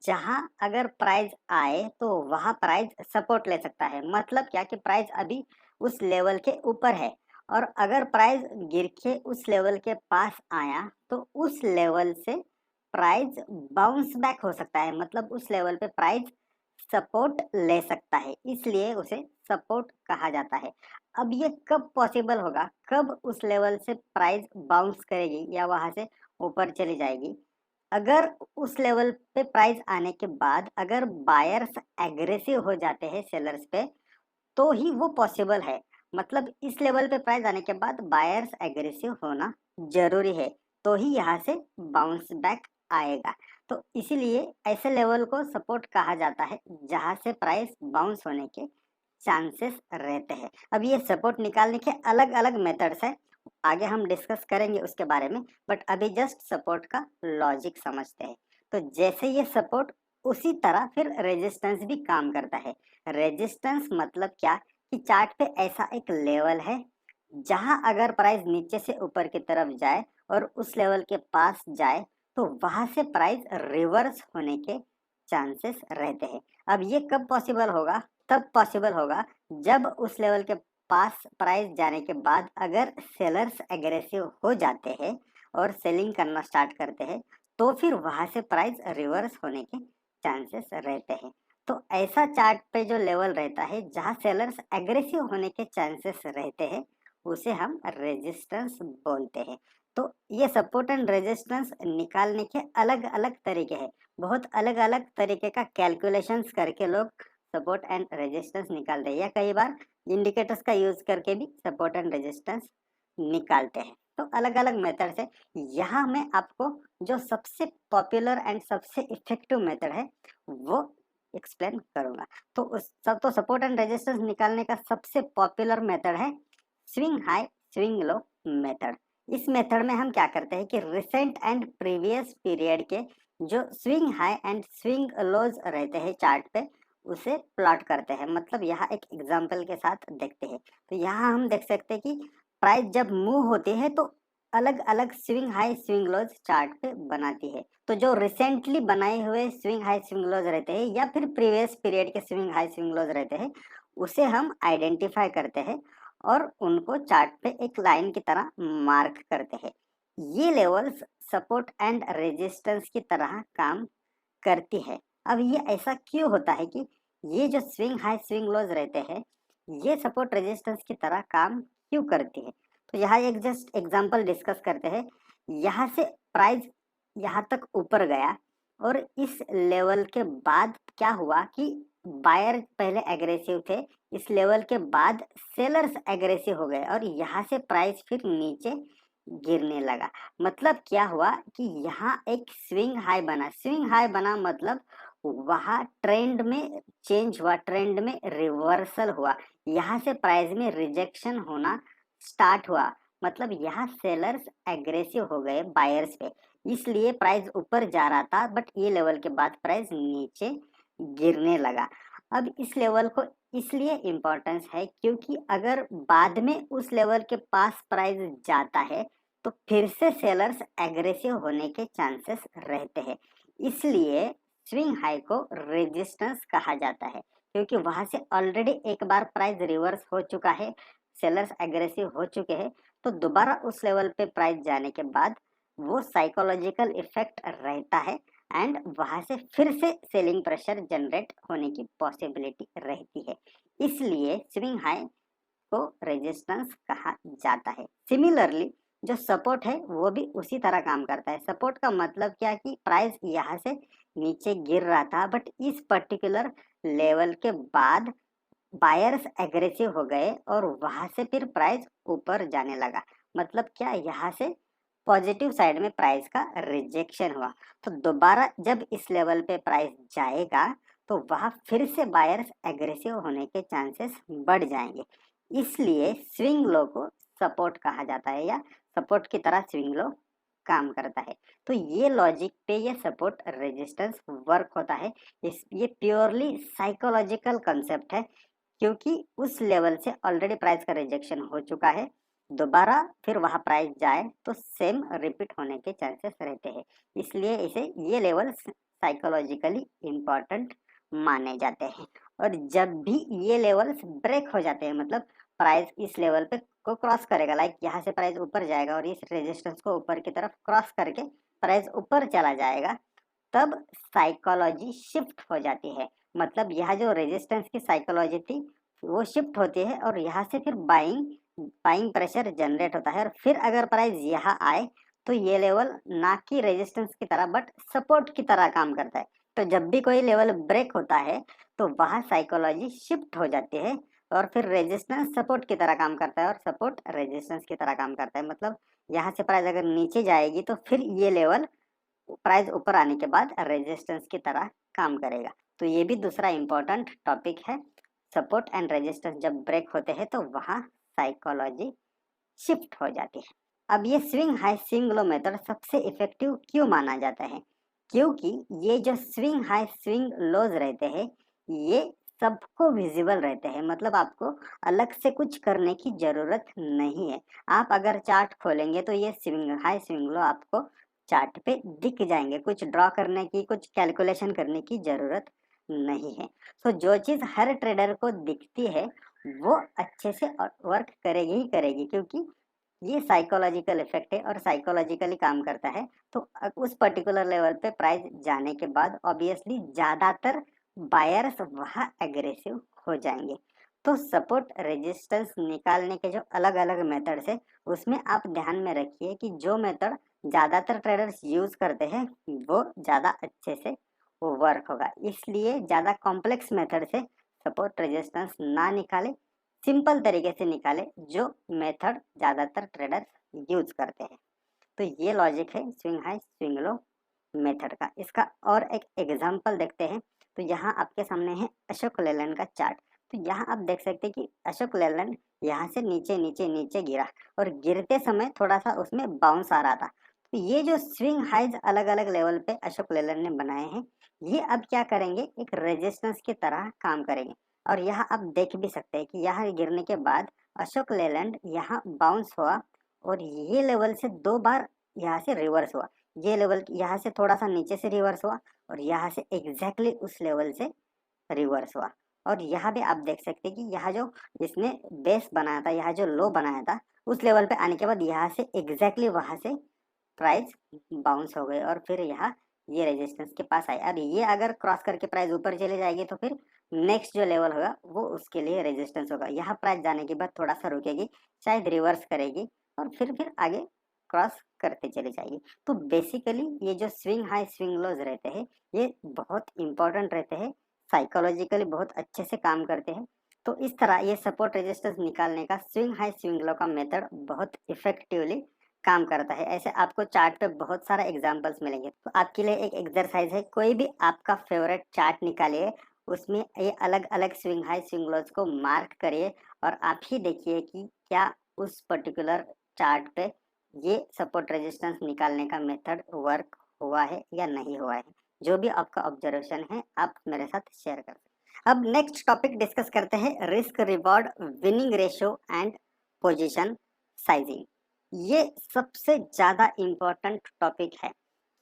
जहां अगर प्राइस आए तो वहां प्राइस सपोर्ट ले सकता है। मतलब क्या कि प्राइस अभी उस लेवल के ऊपर है और अगर प्राइस गिर के उस लेवल के पास आया तो उस लेवल से प्राइस बाउंस बैक हो सकता है। मतलब उस लेवल पे प्राइस सपोर्ट ले सकता है, इसलिए उसे सपोर्ट कहा जाता है। अब ये कब पॉसिबल होगा, कब उस लेवल से प्राइस बाउंस करेगी या वहां से ऊपर चली जाएगी? अगर उस लेवल पे प्राइस आने के बाद अगर बायर्स एग्रेसिव हो जाते हैं सेलर्स पे, तो ही वो पॉसिबल है। मतलब इस लेवल पे प्राइस आने के बाद बायर्स एग्रेसिव होना जरूरी है, तो ही यहाँ से बाउंस बैक आएगा। तो इसीलिए ऐसे लेवल को सपोर्ट कहा जाता है जहाँ से प्राइस बाउंस होने के चांसेस रहते हैं। अब ये सपोर्ट निकालने के अलग अलग मेथड्स है, आगे हम डिस्कस करेंगे उसके बारे में, बट अभी जस्ट सपोर्ट का लॉजिक समझते हैं। तो जैसे ये सपोर्ट, उसी तरह फिर रेजिस्टेंस भी काम करता है। रेजिस्टेंस मतलब क्या कि चार्ट पे ऐसा एक लेवल है जहां अगर प्राइस नीचे से ऊपर की तरफ जाए और उस लेवल के पास जाए तो वहां से प्राइस रिवर्स होने के चांसेस रहते हैं। अब ये कब पॉसिबल होगा? तब पॉसिबल होगा जब उस लेवल के पास प्राइस जाने के बाद अगर सेलर्स एग्रेसिव हो जाते हैं और सेलिंग करना स्टार्ट करते हैं, तो फिर वहां से प्राइस रिवर्स होने के चांसेस रहते हैं। तो ऐसा चार्ट पे जो लेवल रहता है जहां सेलर्स एग्रेसिव होने के चांसेस रहते हैं, उसे हम रेजिस्टेंस बोलते हैं। तो ये सपोर्ट एंड रेजिस्टेंस निकालने के अलग अलग तरीके हैं। बहुत अलग अलग तरीके का कैलकुलेशंस करके लोग सपोर्ट एंड रेजिस्टेंस निकालते हैं, या कई बार इंडिकेटर्स का यूज करके भी सपोर्ट एंड रेजिस्टेंस निकालते हैं। तो अलग अलग मेथड से यहाँ मैं आपको जो सबसे पॉपुलर एंड सबसे इफेक्टिव मेथड है वो एक्सप्लेन करूंगा। तो उस सब तो सपोर्ट एंड रेजिस्टेंस निकालने का सबसे पॉपुलर मेथड है swing high swing low method. इस मेथड में हम क्या करते हैं कि रिसेंट एंड प्रीवियस पीरियड के जो स्विंग हाई एंड स्विंग लोज रहते हैं चार्ट पे, उसे प्लॉट करते हैं। मतलब यहाँ एक एग्जांपल के साथ देखते हैं। तो यहाँ हम देख सकते हैं कि प्राइस जब मूव होती है तो अलग अलग स्विंग हाई स्विंग लोज चार्ट पे बनाती है। तो जो रिसेंटली बनाए हुए स्विंग हाई स्विंग लोज रहते हैं या फिर प्रीवियस पीरियड के स्विंग हाई स्विंग लोज रहते हैं, उसे हम आइडेंटिफाई करते हैं और उनको चार्ट पे एक लाइन की तरह मार्क करते हैं। ये लेवल्स सपोर्ट एंड रेजिस्टेंस की तरह काम करती है। अब ये ऐसा क्यों होता है कि ये जो स्विंग हाई स्विंग लोज रहते हैं, ये सपोर्ट रेजिस्टेंस की तरह काम क्यों करती है? तो यहाँ एक जस्ट एग्जांपल डिस्कस करते हैं। यहाँ से प्राइस यहाँ तक ऊपर गया और इस लेवल के बाद क्या हुआ कि बायर पहले एग्रेसिव थे, इस लेवल के बाद सेलर्स एग्रेसिव हो गए और यहाँ से प्राइस फिर नीचे गिरने लगा। मतलब क्या हुआ कि यहाँ एक स्विंग हाई बना। स्विंग हाई बना मतलब वहाँ ट्रेंड में चेंज हुआ, ट्रेंड में रिवर्सल हुआ, यहाँ से प्राइस में रिजेक्शन होना स्टार्ट हुआ। मतलब यहाँ सेलर्स एग्रेसिव हो गए बायर्स पे, इसलिए प्राइस ऊपर जा रहा था बट ये लेवल के बाद प्राइस नीचे गिरने लगा। अब इस लेवल को इसलिए इम्पोर्टेंस है क्योंकि अगर बाद में उस लेवल के पास प्राइस जाता है तो फिर से सेलर्स एग्रेसिव होने के चांसेस रहते हैं। इसलिए स्विंग हाई को रेजिस्टेंस कहा जाता है, क्योंकि वहां से ऑलरेडी एक बार प्राइस रिवर्स हो चुका है, सेलर्स एग्रेसिव हो चुके हैं, तो दोबारा उस लेवल पे प्राइस जाने के बाद वो साइकोलॉजिकल इफेक्ट रहता है एंड वहां से फिर से सेलिंग प्रेशर जनरेट होने की पॉसिबिलिटी रहती है। इसलिए स्विंग हाई को रेजिस्टेंस कहा जाता है। सिमिलरली जो सपोर्ट है वो भी उसी तरह काम करता है। सपोर्ट का मतलब क्या कि प्राइस यहाँ से नीचे गिर रहा था बट इस पर्टिकुलर लेवल के बाद बायर्स एग्रेसिव हो गए और वहां से फिर प्राइस ऊपर जाने लगा। मतलब क्या, यहाँ से पॉजिटिव साइड में प्राइस का रिजेक्शन हुआ, तो दोबारा जब इस लेवल पे प्राइस जाएगा तो वहां फिर से बायर्स एग्रेसिव होने के चांसेस बढ़ जाएंगे। इसलिए स्विंग लो को सपोर्ट कहा जाता है, या सपोर्ट की तरह स्विंग लो काम करता है। तो ये लॉजिक पे ये सपोर्ट रेजिस्टेंस वर्क होता है। ये प्योरली साइकोलॉजिकल कंसेप्ट है, क्योंकि उस लेवल से ऑलरेडी प्राइस का रिजेक्शन हो चुका है, दोबारा फिर वहां प्राइस जाए तो सेम रिपीट होने के चांसेस रहते हैं। इसलिए इसे ये लेवल साइकोलॉजिकली इम्पोर्टेंट माने जाते हैं। और जब भी ये लेवल्स ब्रेक हो जाते हैं, मतलब प्राइस इस लेवल पे को क्रॉस करेगा, लाइक यहाँ से प्राइस ऊपर जाएगा और इस रेजिस्टेंस को ऊपर की तरफ क्रॉस करके प्राइस ऊपर चला जाएगा, तब साइकोलॉजी शिफ्ट हो जाती है। मतलब यह जो रेजिस्टेंस की साइकोलॉजी थी वो शिफ्ट होती है और यहाँ से फिर बाइंग बाइंग प्रेशर जनरेट होता है। और फिर अगर प्राइस यहाँ आए तो ये लेवल ना कि रेजिस्टेंस की तरह बट सपोर्ट की तरह काम करता है। तो जब भी कोई लेवल ब्रेक होता है तो वहाँ साइकोलॉजी शिफ्ट हो जाती है और फिर रेजिस्टेंस सपोर्ट की तरह काम करता है और सपोर्ट रेजिस्टेंस की तरह काम करता है। मतलब यहाँ से प्राइस अगर नीचे जाएगी तो फिर ये लेवल प्राइस ऊपर आने के बाद रेजिस्टेंस की तरह काम करेगा। तो ये भी दूसरा इम्पोर्टेंट टॉपिक है। सपोर्ट एंड रेजिस्टेंस जब ब्रेक होते हैं तो वहाँ साइकोलॉजी शिफ्ट हो जाती है। अब ये swing high swing low method सबसे इफेक्टिव क्यों माना जाता है? क्योंकि ये जो स्विंग हाई स्विंग लोज रहते हैं ये सबको विजिबल रहते हैं। मतलब आपको अलग से कुछ करने की जरूरत नहीं है। आप अगर चार्ट खोलेंगे तो ये स्विंग हाई स्विंग लो आपको चार्ट पे दिख जाएंगे। कुछ ड्रॉ करने की, कुछ कैलकुलेशन करने की जरूरत नहीं है। तो जो चीज हर ट्रेडर को दिखती है वो अच्छे से वर्क करेगी ही करेगी, क्योंकि ये साइकोलॉजिकल इफेक्ट है और साइकोलॉजिकली काम करता है। तो उस पर्टिकुलर लेवल पे प्राइस जाने के बाद ऑब्वियसली ज्यादातर बायर्स वहाँ एग्रेसिव हो जाएंगे। तो सपोर्ट रेजिस्टेंस निकालने के जो अलग अलग मेथड्स है उसमें आप ध्यान में रखिए कि जो मेथड ज्यादातर ट्रेडर्स यूज करते हैं वो ज्यादा अच्छे से वर्क होगा। इसलिए ज्यादा कॉम्प्लेक्स मेथड से सपोर्ट रेजिस्टेंस ना निकाले, सिंपल तरीके से निकाले जो मेथड ज्यादातर ट्रेडर्स यूज करते हैं। तो ये लॉजिक है swing high swing low method का। इसका और एक एग्जांपल देखते हैं। तो यहाँ आपके सामने है अशोक लेलैंड का चार्ट। तो यहाँ आप देख सकते हैं कि अशोक लेलैंड यहाँ से नीचे नीचे नीचे गिरा और गिरते समय थोड़ा सा उसमें बाउंस आ रहा था। तो ये जो स्विंग हाइज अलग अलग लेवल पे अशोक लेलैंड ने बनाए हैं, ये अब क्या करेंगे, एक रेजिस्टेंस की तरह काम करेंगे। और यहाँ आप देख भी सकते हैं कि यहाँ गिरने के बाद अशोक लेलैंड यहाँ बाउंस हुआ और ये लेवल से 2 बार यहाँ से रिवर्स हुआ। ये लेवल यहाँ से थोड़ा सा नीचे से रिवर्स हुआ और यहाँ से एग्जैक्टली उस लेवल से रिवर्स हुआ। और यहाँ भी आप देख सकते हैं कि यहाँ जो इसने बेस बनाया था, यहाँ जो लो बनाया था, उस लेवल पे आने के बाद यहाँ से एग्जैक्टली वहां से प्राइस बाउंस हो गए और फिर यहाँ ये रेजिस्टेंस के पास आए। अब ये अगर क्रॉस करके प्राइस ऊपर चले जाएगी तो फिर नेक्स्ट जो लेवल होगा वो उसके लिए रेजिस्टेंस होगा। यहाँ प्राइस जाने के बाद थोड़ा सा रुकेगी, शायद रिवर्स करेगी और फिर आगे क्रॉस करते चले जाएगी। तो बेसिकली ये जो स्विंग हाई स्विंग लोज रहते हैं ये बहुत इंपॉर्टेंट रहते हैं, साइकोलॉजिकली बहुत अच्छे से काम करते हैं। तो इस तरह ये सपोर्ट रेजिस्टेंस निकालने का स्विंग हाई स्विंग लो का मेथड बहुत इफेक्टिवली काम करता है। ऐसे आपको चार्ट पे बहुत सारा एग्जांपल्स मिलेंगे। तो आपके लिए एक एक्सरसाइज है, कोई भी आपका फेवरेट चार्ट निकालिए, उसमें ये अलग अलग स्विंग हाई स्विंग लोज को मार्क करिए और आप ही देखिए कि क्या उस पर्टिकुलर चार्ट पे ये सपोर्ट रेजिस्टेंस निकालने का मेथड वर्क हुआ है या नहीं हुआ है। जो भी आपका ऑब्जर्वेशन है आप मेरे साथ शेयर कर सकते हैं। अब नेक्स्ट टॉपिक डिस्कस करते हैं, risk reward winning ratio and position sizing. ये सबसे ज्यादा इम्पोर्टेंट टॉपिक है,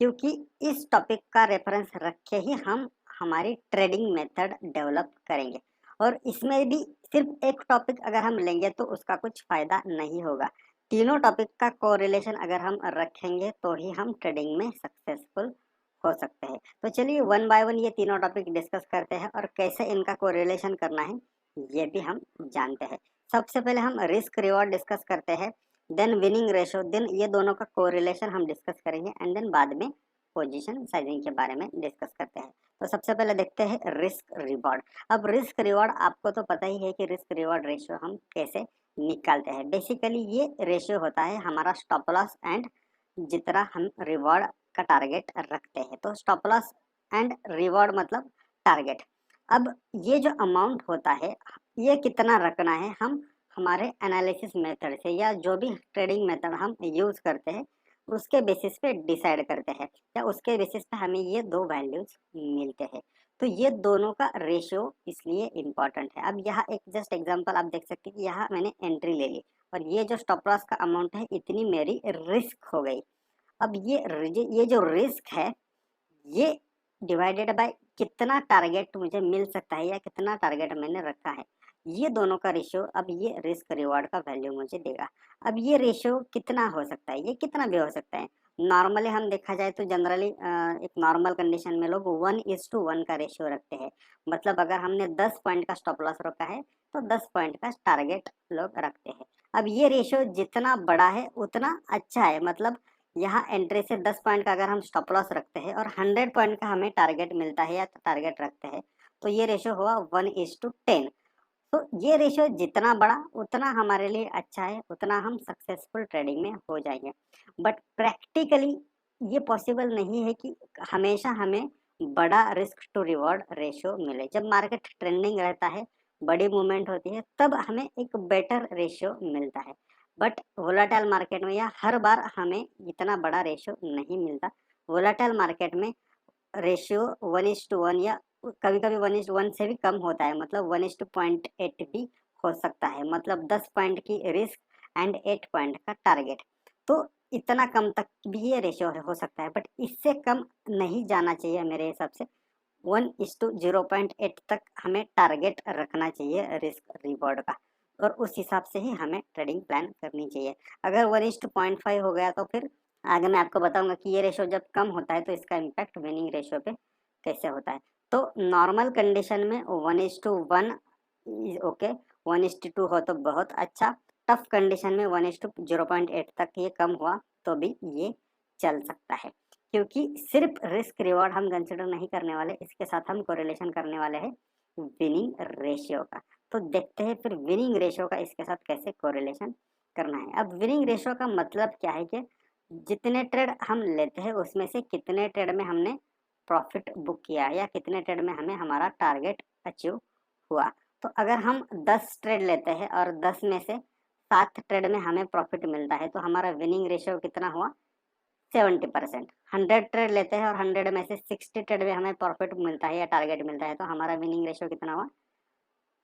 क्योंकि इस टॉपिक का रेफरेंस रख के ही हम हमारी ट्रेडिंग मेथड डेवलप करेंगे। और इसमें भी सिर्फ एक टॉपिक अगर हम लेंगे तो उसका कुछ फायदा नहीं होगा। तीनों टॉपिक का कोरिलेशन अगर हम रखेंगे तो ही हम ट्रेडिंग में सक्सेसफुल हो सकते हैं। तो चलिए वन बाय वन ये तीनों टॉपिक डिस्कस करते हैं और कैसे इनका कोरिलेशन करना है ये भी हम जानते हैं। सबसे पहले हम रिस्क रिवॉर्ड डिस्कस करते हैं, देन विनिंग रेशो, देन ये दोनों का कोरिलेशन हम डिस्कस करेंगे एंड देन बाद में पोजीशन साइजिंग के बारे में डिस्कस करते हैं। तो सबसे पहले देखते हैं रिस्क रिवॉर्ड। अब रिस्क रिवॉर्ड आपको तो पता ही है कि रिस्क रिवॉर्ड रेशियो हम कैसे निकालते हैं। बेसिकली ये रेशियो होता है हमारा स्टॉप लॉस एंड जितना हम रिवॉर्ड का टारगेट रखते हैं। तो स्टॉप लॉस एंड रिवॉर्ड मतलब टारगेट। अब ये जो अमाउंट होता है ये कितना रखना है हम हमारे एनालिसिस मेथड से या जो भी ट्रेडिंग मेथड हम यूज करते हैं उसके बेसिस पे डिसाइड करते हैं या उसके बेसिस पे हमें ये दो वैल्यूज मिलते हैं। तो ये दोनों का रेशियो इसलिए इम्पोर्टेंट है। अब यहाँ एक जस्ट एग्जांपल आप देख सकते हैं कि यहाँ मैंने एंट्री ले ली और ये जो स्टॉप लॉस का अमाउंट है इतनी मेरी रिस्क हो गई। अब ये जो रिस्क है ये डिवाइडेड बाय कितना टारगेट मुझे मिल सकता है या कितना टारगेट मैंने रखा है, ये दोनों का रेशियो अब ये रिस्क रिवॉर्ड का वैल्यू मुझे देगा। अब ये रेशियो कितना हो सकता है, ये कितना भी हो सकता है। नॉर्मली हम देखा जाए तो जनरली एक नॉर्मल कंडीशन में लोग 1:1 का रेशियो रखते हैं। मतलब अगर हमने 10 पॉइंट का स्टॉप लॉस रखा है तो 10 पॉइंट का टारगेट लोग रखते हैं। अब ये रेशियो जितना बड़ा है उतना अच्छा है। मतलब यहाँ एंट्री से 10 पॉइंट का अगर हम स्टॉप लॉस रखते हैं और 100 पॉइंट का हमें टारगेट मिलता है या टारगेट रखते हैं तो ये रेशियो हुआ 1:10। तो ये रेशियो जितना बड़ा उतना हमारे लिए अच्छा है, उतना हम सक्सेसफुल ट्रेडिंग में हो जाएंगे। बट प्रैक्टिकली ये पॉसिबल नहीं है कि हमेशा हमें बड़ा रिस्क टू रिवॉर्ड रेशियो मिले। जब मार्केट ट्रेंडिंग रहता है, बड़ी मूवमेंट होती है, तब हमें एक बेटर रेशियो मिलता है। बट वोलाटाइल मार्केट में या हर बार हमें इतना बड़ा रेशियो नहीं मिलता। वोलाटाइल मार्केट में रेशियो 1:1 या कभी कभी 1:1 से भी कम होता है। मतलब 1:0.8 भी हो सकता है। मतलब 10 पॉइंट की रिस्क एंड 8 पॉइंट का टारगेट। तो इतना कम तक भी ये रेशियो हो सकता है बट इससे कम नहीं जाना चाहिए मेरे हिसाब से। 1:0.8 तक हमें टारगेट रखना चाहिए रिस्क रिवॉर्ड का और उस हिसाब से ही हमें ट्रेडिंग प्लान करनी चाहिए। अगर 1:0.5 हो गया तो फिर आगे मैं आपको बताऊंगा कि ये रेशियो जब कम होता है तो इसका इम्पैक्ट विनिंग रेशियो पे कैसे होता है। तो नॉर्मल कंडीशन में 1:1 ओके, 1:2 हो तो बहुत अच्छा। टफ कंडीशन में 1:0.8 तक ये कम हुआ तो भी ये चल सकता है। क्योंकि सिर्फ रिस्क रिवॉर्ड हम कंसिडर नहीं करने वाले, इसके साथ हम कोरिलेशन करने वाले हैं विनिंग रेशियो का। तो देखते हैं फिर विनिंग रेशियो का इसके साथ कैसे कोरिलेशन करना है। अब विनिंग रेशियो का मतलब क्या है कि जितने ट्रेड हम लेते हैं उसमें से कितने ट्रेड में हमने प्रॉफिट बुक किया या कितने ट्रेड में हमें हमारा टारगेट अचीव हुआ। तो अगर हम 10 ट्रेड लेते हैं और 10 में से 7 ट्रेड में हमें प्रॉफिट मिलता है तो हमारा विनिंग रेशियो कितना हुआ, 70%। 100 ट्रेड लेते हैं और 100 में से 60 ट्रेड में हमें प्रॉफिट मिलता है या टारगेट मिलता है तो हमारा विनिंग रेशियो कितना हुआ,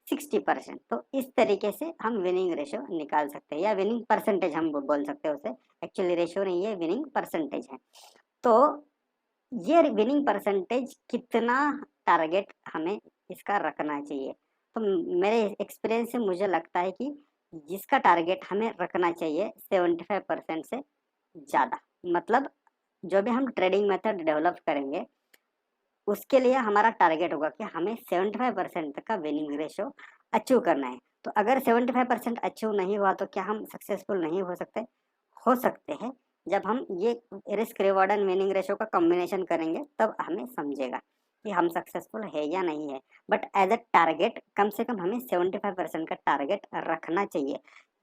60%। तो इस तरीके से हम विनिंग रेशियो निकाल सकते हैं या विनिंग परसेंटेज हम बोल सकते हैं उसे। एक्चुअली रेशियो नहीं है, विनिंग परसेंटेज है। तो ये विनिंग परसेंटेज कितना टारगेट हमें इसका रखना चाहिए। तो मेरे एक्सपीरियंस से मुझे लगता है कि जिसका टारगेट हमें रखना चाहिए 75% से ज़्यादा। मतलब जो भी हम ट्रेडिंग मेथड डेवलप करेंगे उसके लिए हमारा टारगेट होगा कि हमें 75% तक का विनिंग रेशियो अचीव करना है। तो अगर 75% अचीव नहीं हुआ तो क्या हम सक्सेसफुल नहीं हो सकते? हो सकते हैं। जब हम ये risk reward and winning ratio का कॉम्बिनेशन करेंगे तब हमें समझेगा कि हम सक्सेसफुल है या नहीं है। बट एज अ टारगेट कम से कम हमें 75% का टारगेट रखना चाहिए।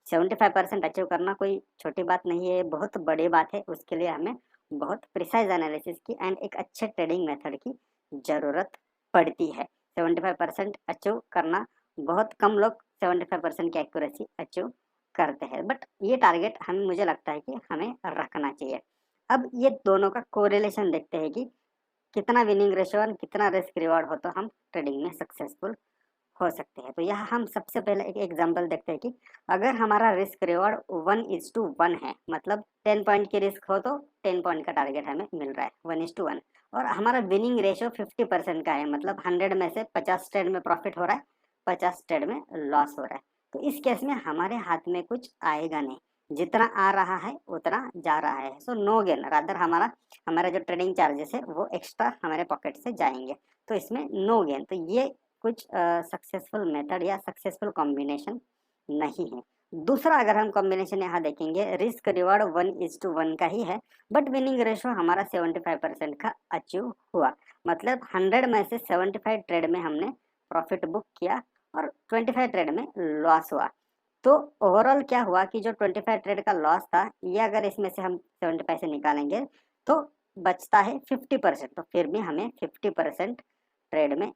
75% अचीव करना कोई छोटी बात नहीं है, बहुत बड़ी बात है। उसके लिए हमें बहुत प्रिसाइज एनालिसिस की एंड एक अच्छे ट्रेडिंग मेथड की ज़रूरत पड़ती है। 75% अचीव करना, बहुत कम लोग 75% की एक्यूरेसी अचीव करते हैं। बट ये टारगेट हमें, मुझे लगता है कि हमें रखना चाहिए। अब ये दोनों का कोरिलेशन देखते हैं कि कितना विनिंग रेशियो और कितना रिस्क रिवॉर्ड हो तो हम ट्रेडिंग में सक्सेसफुल हो सकते हैं। तो यहाँ हम सबसे पहले एक एग्जांपल देखते हैं कि अगर हमारा रिस्क रिवॉर्ड 1:1 है, मतलब 10 पॉइंट की रिस्क हो तो 10 पॉइंट का टारगेट हमें मिल रहा है 1:1, और हमारा विनिंग रेशियो 50% का है, मतलब 100 में से 50 ट्रेड में प्रॉफिट हो रहा है, 50 ट्रेड में लॉस हो रहा है। तो इस केस में हमारे हाथ में कुछ आएगा नहीं, जितना आ रहा है उतना जा रहा है। सो नो गेन, रादर हमारा हमारा जो ट्रेडिंग चार्जेस है वो एक्स्ट्रा हमारे पॉकेट से जाएंगे। तो इसमें नो गेन। तो ये कुछ सक्सेसफुल मेथड या सक्सेसफुल कॉम्बिनेशन नहीं है। दूसरा अगर हम कॉम्बिनेशन यहाँ देखेंगे, रिस्क रिवॉर्ड 1:1 का ही है, बट विनिंग रेशो हमारा 75% का अचीव हुआ। मतलब 100 में से 75 ट्रेड में हमने प्रॉफिट बुक किया और 25 ट्रेड में लॉस हुआ। तो ओवरऑल क्या हुआ कि जो 25 ट्रेड का लॉस था, ये अगर इसमें से हम 75 से निकालेंगे तो बचता है 50%। तो फिर भी हमें 50% ट्रेड में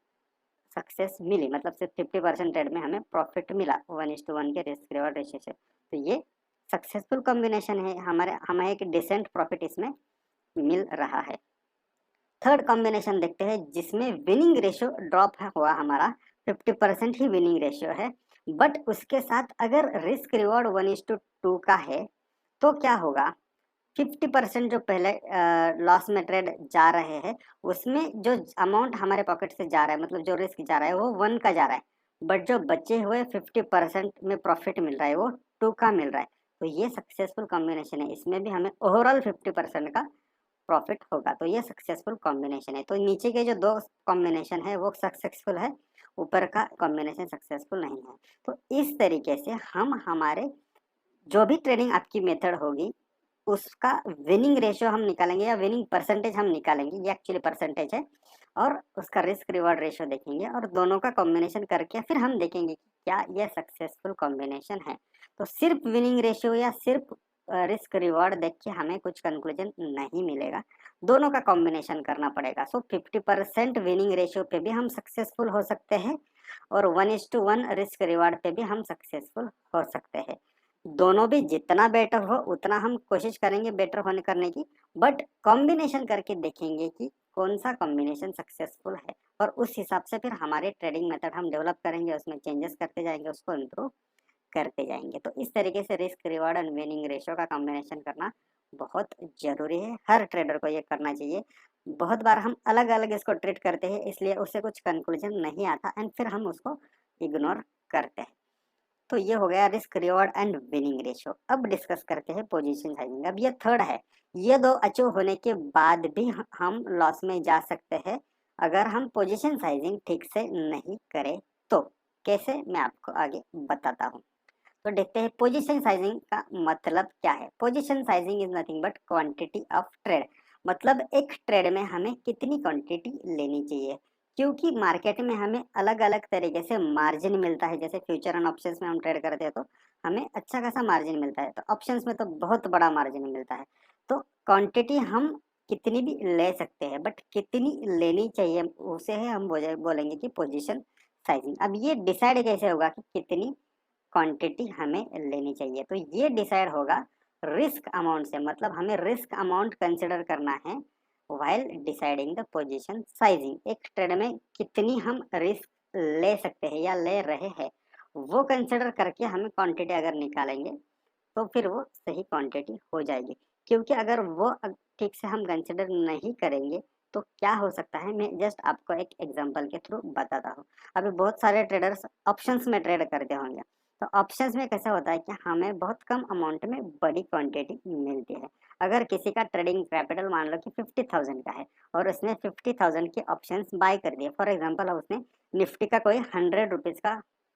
सक्सेस मिली, मतलब सिर्फ 50% ट्रेड में हमें प्रॉफिट मिला 1:1 के रिस्क रिवॉर्ड रेशियो से। तो ये सक्सेसफुल कॉम्बिनेशन है, हमें एक डिसेंट प्रॉफिट इसमें मिल रहा है। थर्ड कॉम्बिनेशन देखते हैं जिसमें विनिंग रेशियो ड्रॉप हुआ हमारा, 50% ही विनिंग रेशियो है, बट उसके साथ अगर रिस्क रिवॉर्ड 1:2 का है तो क्या होगा, 50% जो पहले लॉस में ट्रेड जा रहे हैं उसमें जो अमाउंट हमारे पॉकेट से जा रहा है, मतलब जो रिस्क जा रहा है वो 1 का जा रहा है, बट जो बचे हुए 50% में प्रॉफिट मिल रहा है वो 2 का मिल रहा है। तो ये सक्सेसफुल कॉम्बिनेशन है, इसमें भी हमें ओवरऑल 50% का प्रॉफिट होगा। तो ये सक्सेसफुल कॉम्बिनेशन है। तो नीचे के जो दो कॉम्बिनेशन है वो सक्सेसफुल है, ऊपर का कॉम्बिनेशन सक्सेसफुल नहीं है। तो इस तरीके से हम हमारे जो भी ट्रेडिंग आपकी मेथड होगी उसका विनिंग रेशियो हम निकालेंगे या विनिंग परसेंटेज हम निकालेंगे, ये एक्चुअली परसेंटेज है, और उसका रिस्क रिवॉर्ड रेशियो देखेंगे और दोनों का कॉम्बिनेशन करके फिर हम देखेंगे कि क्या यह सक्सेसफुल कॉम्बिनेशन है। तो सिर्फ विनिंग रेशियो या सिर्फ रिस्क रिवॉर्ड देख के हमें कुछ कंक्लूजन नहीं मिलेगा, दोनों का कॉम्बिनेशन करना पड़ेगा। सो 50% विनिंग रेशियो पे भी हम सक्सेसफुल हो सकते हैं और 1:1 रिस्क रिवॉर्ड पे भी हम सक्सेसफुल हो सकते हैं। दोनों भी जितना बेटर हो उतना हम कोशिश करेंगे बेटर होने करने की, बट कॉम्बिनेशन करके देखेंगे कि कौन सा कॉम्बिनेशन सक्सेसफुल है और उस हिसाब से फिर हमारे ट्रेडिंग मेथड हम डेवलप करेंगे, उसमें चेंजेस करते जाएंगे, उसको इम्प्रूव करते जाएंगे। तो इस तरीके से risk reward and winning ratio का कॉम्बिनेशन करना बहुत जरूरी है, हर ट्रेडर को ये करना चाहिए। बहुत बार हम अलग अलग इसको ट्रीट करते हैं, इसलिए उससे कुछ कंक्लूजन नहीं आता एंड फिर हम उसको इग्नोर करते हैं। तो ये हो गया risk reward and winning ratio. अब डिस्कस करते हैं पोजीशन साइजिंग। अब ये थर्ड है, ये दो अचीव होने के बाद भी हम लॉस में जा सकते हैं अगर हम पोजीशन साइजिंग ठीक से नहीं करें। तो कैसे, मैं आपको आगे बताता हूँ। तो देखते हैं पोजीशन साइजिंग का मतलब क्या है। Position sizing is nothing but quantity of trade, मतलब एक ट्रेड में हमें कितनी क्वांटिटी लेनी चाहिए, क्योंकि मार्केट में हमें अलग अलग तरीके से मार्जिन मिलता है। जैसे फ्यूचर एंड ऑप्शंस में हम ट्रेड करते हैं तो हमें अच्छा खासा मार्जिन मिलता है, तो ऑप्शंस में तो बहुत बड़ा मार्जिन मिलता है। तो क्वांटिटी हम कितनी भी ले सकते हैं, बट कितनी लेनी चाहिए उसे है हम बोलेंगे कि पोजीशन साइजिंग। अब ये डिसाइड कैसे होगा कि कितनी क्वांटिटी हमें लेनी चाहिए, तो ये डिसाइड होगा रिस्क अमाउंट से, मतलब हमें रिस्क अमाउंट कंसिडर करना है while deciding the position sizing. एक ट्रेड में कितनी हम रिस्क ले सकते हैं या ले रहे हैं वो कंसिडर करके हमें क्वांटिटी अगर निकालेंगे तो फिर वो सही क्वांटिटी हो जाएगी। क्योंकि अगर वो ठीक से हम कंसिडर नहीं करेंगे तो क्या हो सकता है, मैं जस्ट आपको एक एग्जांपल के थ्रू बताता हूँ। अभी बहुत सारे ट्रेडर्स ऑप्शंस में ट्रेड करते होंगे, तो ऑप्शंस में कैसा होता है कि हमें बहुत कम अमाउंट में बड़ी क्वांटिटी मिलती है। अगर किसी का ट्रेडिंग कैपिटल मान लो कि 50,000 का है और उसने 50,000 के ऑप्शंस बाय कर दिए, फॉर एग्जांपल उसने निफ्टी का कोई 100 रुपीज़ का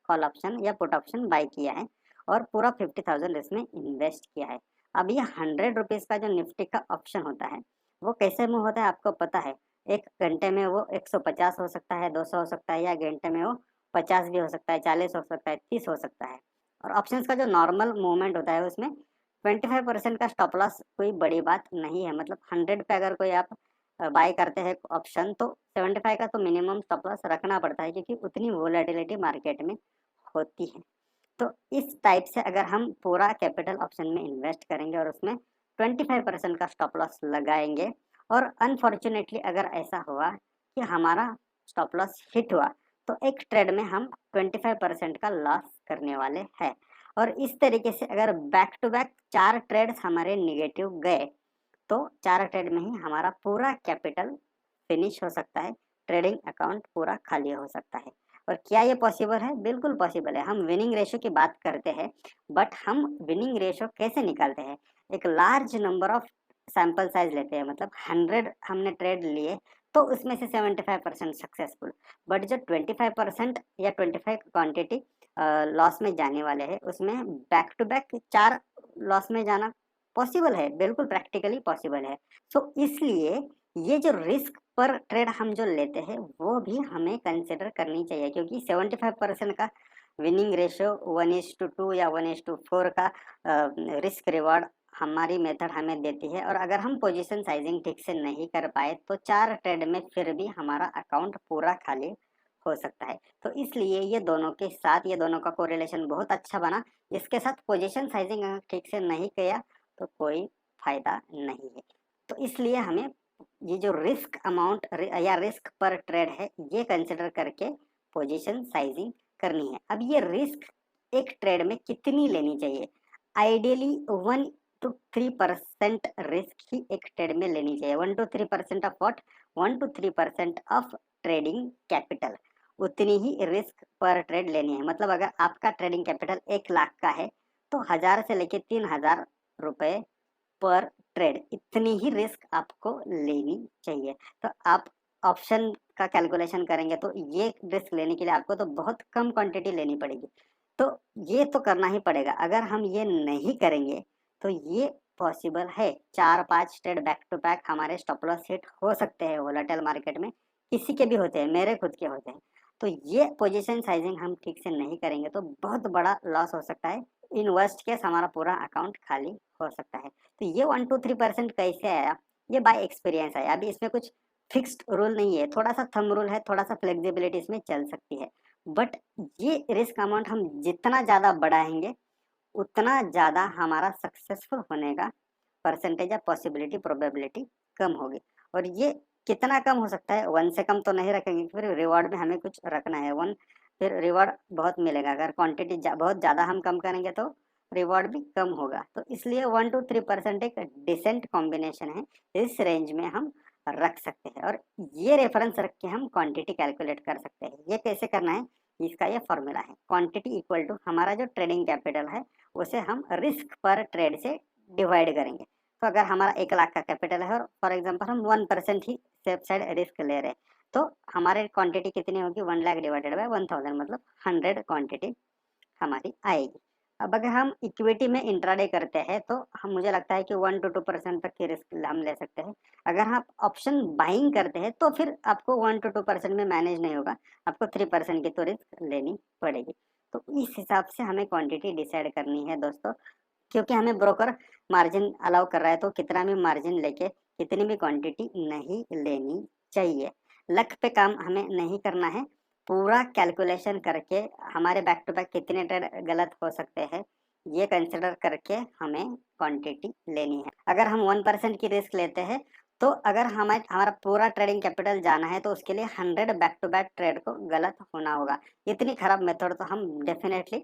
कॉल ऑप्शन या पुट ऑप्शन बाय किया है और पूरा 50,000 इसमें इन्वेस्ट किया है। अब ये 100 रुपीज़ का जो निफ्टी का ऑप्शन होता है वो कैसे मूव होता है आपको पता है। एक घंटे में वो 150 हो सकता है, 200 हो सकता है, या घंटे में वो 50 भी हो सकता है, 40 हो सकता है, 30 हो सकता है। और ऑप्शंस का जो नॉर्मल मूवमेंट होता है उसमें 25% का स्टॉप लॉस कोई बड़ी बात नहीं है। मतलब 100 पे अगर कोई आप बाय करते हैं ऑप्शन तो 75 का तो मिनिमम स्टॉप लॉस रखना पड़ता है, क्योंकि उतनी वोलेटिलिटी मार्केट में होती है। तो इस टाइप से अगर हम पूरा कैपिटल ऑप्शन में इन्वेस्ट करेंगे और उसमें 25% का स्टॉप लॉस लगाएंगे और अनफॉर्चुनेटली अगर ऐसा हुआ कि हमारा स्टॉप लॉस हिट हुआ तो एक ट्रेड में हम 25% का लॉस करने वाले हैं। और इस तरीके से अगर बैक टू बैक 4 ट्रेड्स हमारे निगेटिव गए तो 4 ट्रेड में ही हमारा पूरा कैपिटल फिनिश हो सकता है, ट्रेडिंग अकाउंट पूरा खाली हो सकता है। और क्या ये पॉसिबल है? बिल्कुल पॉसिबल है। हम विनिंग रेशियो की बात करते हैं, बट हम विनिंग रेशियो कैसे निकालते हैं? एक large number of sample size लेते हैं, मतलब 100 हमने ट्रेड लिए तो उसमें से 75% सक्सेसफुल, बट जो 25% या 25 क्वांटिटी लॉस में जाने वाले हैं, उसमें बैक टू बैक 4 लॉस में जाना पॉसिबल है, बिल्कुल प्रैक्टिकली पॉसिबल है। सो इसलिए ये जो रिस्क पर ट्रेड हम जो लेते हैं वो भी हमें कंसिडर करनी चाहिए, क्योंकि 75% का विनिंग रेशियो 1:2 या 1:4 का रिस्क रिवॉर्ड हमारी मेथड हमें देती है। और अगर हम पोजीशन साइजिंग ठीक से नहीं कर पाए तो 4 ट्रेड में फिर भी हमारा अकाउंट पूरा खाली हो सकता है। तो इसलिए ये दोनों के साथ, ये दोनों का कोरिलेशन बहुत अच्छा बना। इसके साथ पोजीशन साइजिंग ठीक से नहीं किया तो कोई फायदा नहीं है। तो इसलिए हमें ये जो रिस्क अमाउंट या रिस्क पर ट्रेड है ये कंसिडर करके पोजीशन साइजिंग करनी है। अब ये रिस्क एक ट्रेड में कितनी लेनी चाहिए? आइडियली 1 to 3% रिस्क ही एक ट्रेड में लेनी चाहिए। 1 to 3% of what? 1 to 3% of trading capital, उतनी ही रिस्क पर ट्रेड लेनी है। मतलब अगर आपका ट्रेडिंग कैपिटल 1 लाख का है तो 1000 से लेके 3000 रुपए पर ट्रेड, इतनी ही रिस्क आपको लेनी चाहिए। तो आप ऑप्शन का कैलकुलेशन करेंगे तो ये रिस्क लेने के लिए आपको तो बहुत कम क्वांटिटी लेनी पड़ेगी। तो ये तो करना ही पड़ेगा। अगर हम ये नहीं करेंगे तो ये पॉसिबल है, 4-5 ट्रेड बैक टू बैक हमारे स्टॉप लॉस हिट हो सकते हैं वोलेटाइल मार्केट में, किसी के भी होते हैं, मेरे खुद के होते हैं। तो ये पोजीशन साइजिंग हम ठीक से नहीं करेंगे तो बहुत बड़ा लॉस हो सकता है। इन वर्स्ट केस हमारा पूरा अकाउंट खाली हो सकता है। तो ये 1 to 3% कैसे आया? ये बाय एक्सपीरियंस आया। अभी इसमें कुछ फिक्स्ड रूल नहीं है, थोड़ा सा थंब रूल है, थोड़ा सा फ्लेक्सिबिलिटी इसमें चल सकती है। बट ये रिस्क अमाउंट हम जितना ज़्यादा बढ़ाएंगे उतना ज़्यादा हमारा सक्सेसफुल होने का परसेंटेज या पॉसिबिलिटी, प्रोबेबिलिटी कम होगी। और ये कितना कम हो सकता है? 1 से कम तो नहीं रखेंगे, फिर रिवॉर्ड में हमें कुछ रखना है 1, फिर रिवॉर्ड बहुत मिलेगा। अगर क्वांटिटी बहुत ज़्यादा हम कम करेंगे तो रिवॉर्ड भी कम होगा। तो इसलिए 1 to 3% एक डिसेंट कॉम्बिनेशन है, इस रेंज में हम रख सकते हैं। और ये रेफरेंस रख के हम क्वांटिटी कैलकुलेट कर सकते हैं। ये कैसे करना है? इसका ये फॉर्मूला है, क्वांटिटी इक्वल टू हमारा जो ट्रेडिंग कैपिटल है उसे हम रिस्क पर ट्रेड से डिवाइड करेंगे। तो अगर हमारा 1 लाख का कैपिटल है और फॉर एग्जांपल हम 1% ही सेफ साइड रिस्क ले रहे हैं तो हमारे क्वांटिटी कितनी होगी? 1 लाख डिवाइडेड बाय 1000, मतलब 100 क्वांटिटी हमारी आएगी। अब अगर हम इक्विटी में इंट्राडे करते हैं तो हम, मुझे लगता है कि 1 to 2% तक की रिस्क हम ले सकते हैं। अगर आप ऑप्शन बाइंग करते हैं तो फिर आपको 1 to 2% में मैनेज नहीं होगा, आपको 3% की तो रिस्क लेनी पड़ेगी। तो इस हिसाब से हमें क्वांटिटी डिसाइड करनी है दोस्तों, क्योंकि हमें ब्रोकर मार्जिन अलाउ कर रहा है तो कितना भी मार्जिन लेके कितनी भी क्वांटिटी नहीं लेनी चाहिए। लक पे काम हमें नहीं करना है, पूरा कैलकुलेशन करके हमारे बैक टू बैक कितने ट्रेड गलत हो सकते हैं ये कंसिडर करके हमें क्वांटिटी लेनी है। अगर हम 1% की रिस्क लेते हैं तो अगर हमारा पूरा ट्रेडिंग कैपिटल जाना है तो उसके लिए 100 बैक टू बैक ट्रेड को गलत होना होगा। इतनी खराब मेथड तो हम डेफिनेटली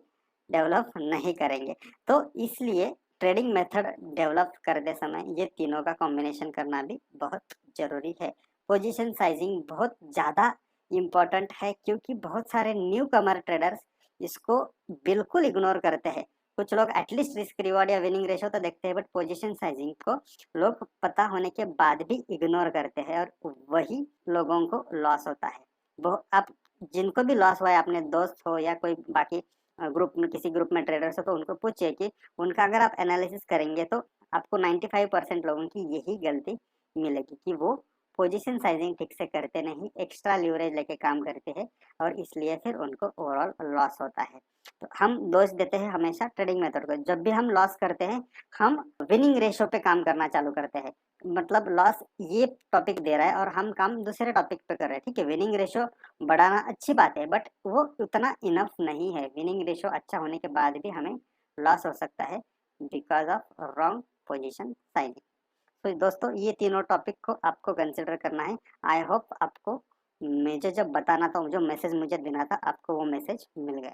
डेवलप नहीं करेंगे। तो इसलिए ट्रेडिंग मेथड डेवलप करते समय ये तीनों का कॉम्बिनेशन करना भी बहुत ज़रूरी है। पोजीशन साइजिंग बहुत ज़्यादा इम्पोर्टेंट है, क्योंकि बहुत सारे न्यू कमर ट्रेडर्स इसको बिल्कुल इग्नोर करते हैं। कुछ लोग एटलीस्ट रिस्क रिवॉर्ड या विनिंग रेशो तो देखते हैं, बट पोजीशन साइजिंग को लोग पता होने के बाद भी इग्नोर करते हैं और वही लोगों को लॉस होता है। आप जिनको भी लॉस हुआ है, अपने दोस्त हो या कोई बाकी ग्रुप में, किसी ग्रुप में ट्रेडर्स हो, तो उनको पूछिए कि उनका अगर आप एनालिसिस करेंगे तो आपको 95% लोगों की यही गलती मिलेगी कि वो पोजीशन साइजिंग ठीक से करते नहीं, एक्स्ट्रा लीवरेज लेके काम करते हैं और इसलिए फिर उनको ओवरऑल लॉस होता है। तो हम दोष देते हैं हमेशा ट्रेडिंग मेथड को। जब भी हम लॉस करते हैं हम विनिंग रेशो पे काम करना चालू करते हैं। मतलब लॉस ये टॉपिक दे रहा है और हम काम दूसरे टॉपिक पे कर रहे हैं, ठीक है। विनिंग रेशो बढ़ाना अच्छी बात है, बट वो उतना इनफ नहीं है। विनिंग रेशो अच्छा होने के बाद भी हमें लॉस हो सकता है because of wrong position sizing. तो दोस्तों ये तीनों टॉपिक को आपको कंसिडर करना है। आई होप आपको मुझे जब बताना था, जो मैसेज मुझे देना था, आपको वो मैसेज मिल गया।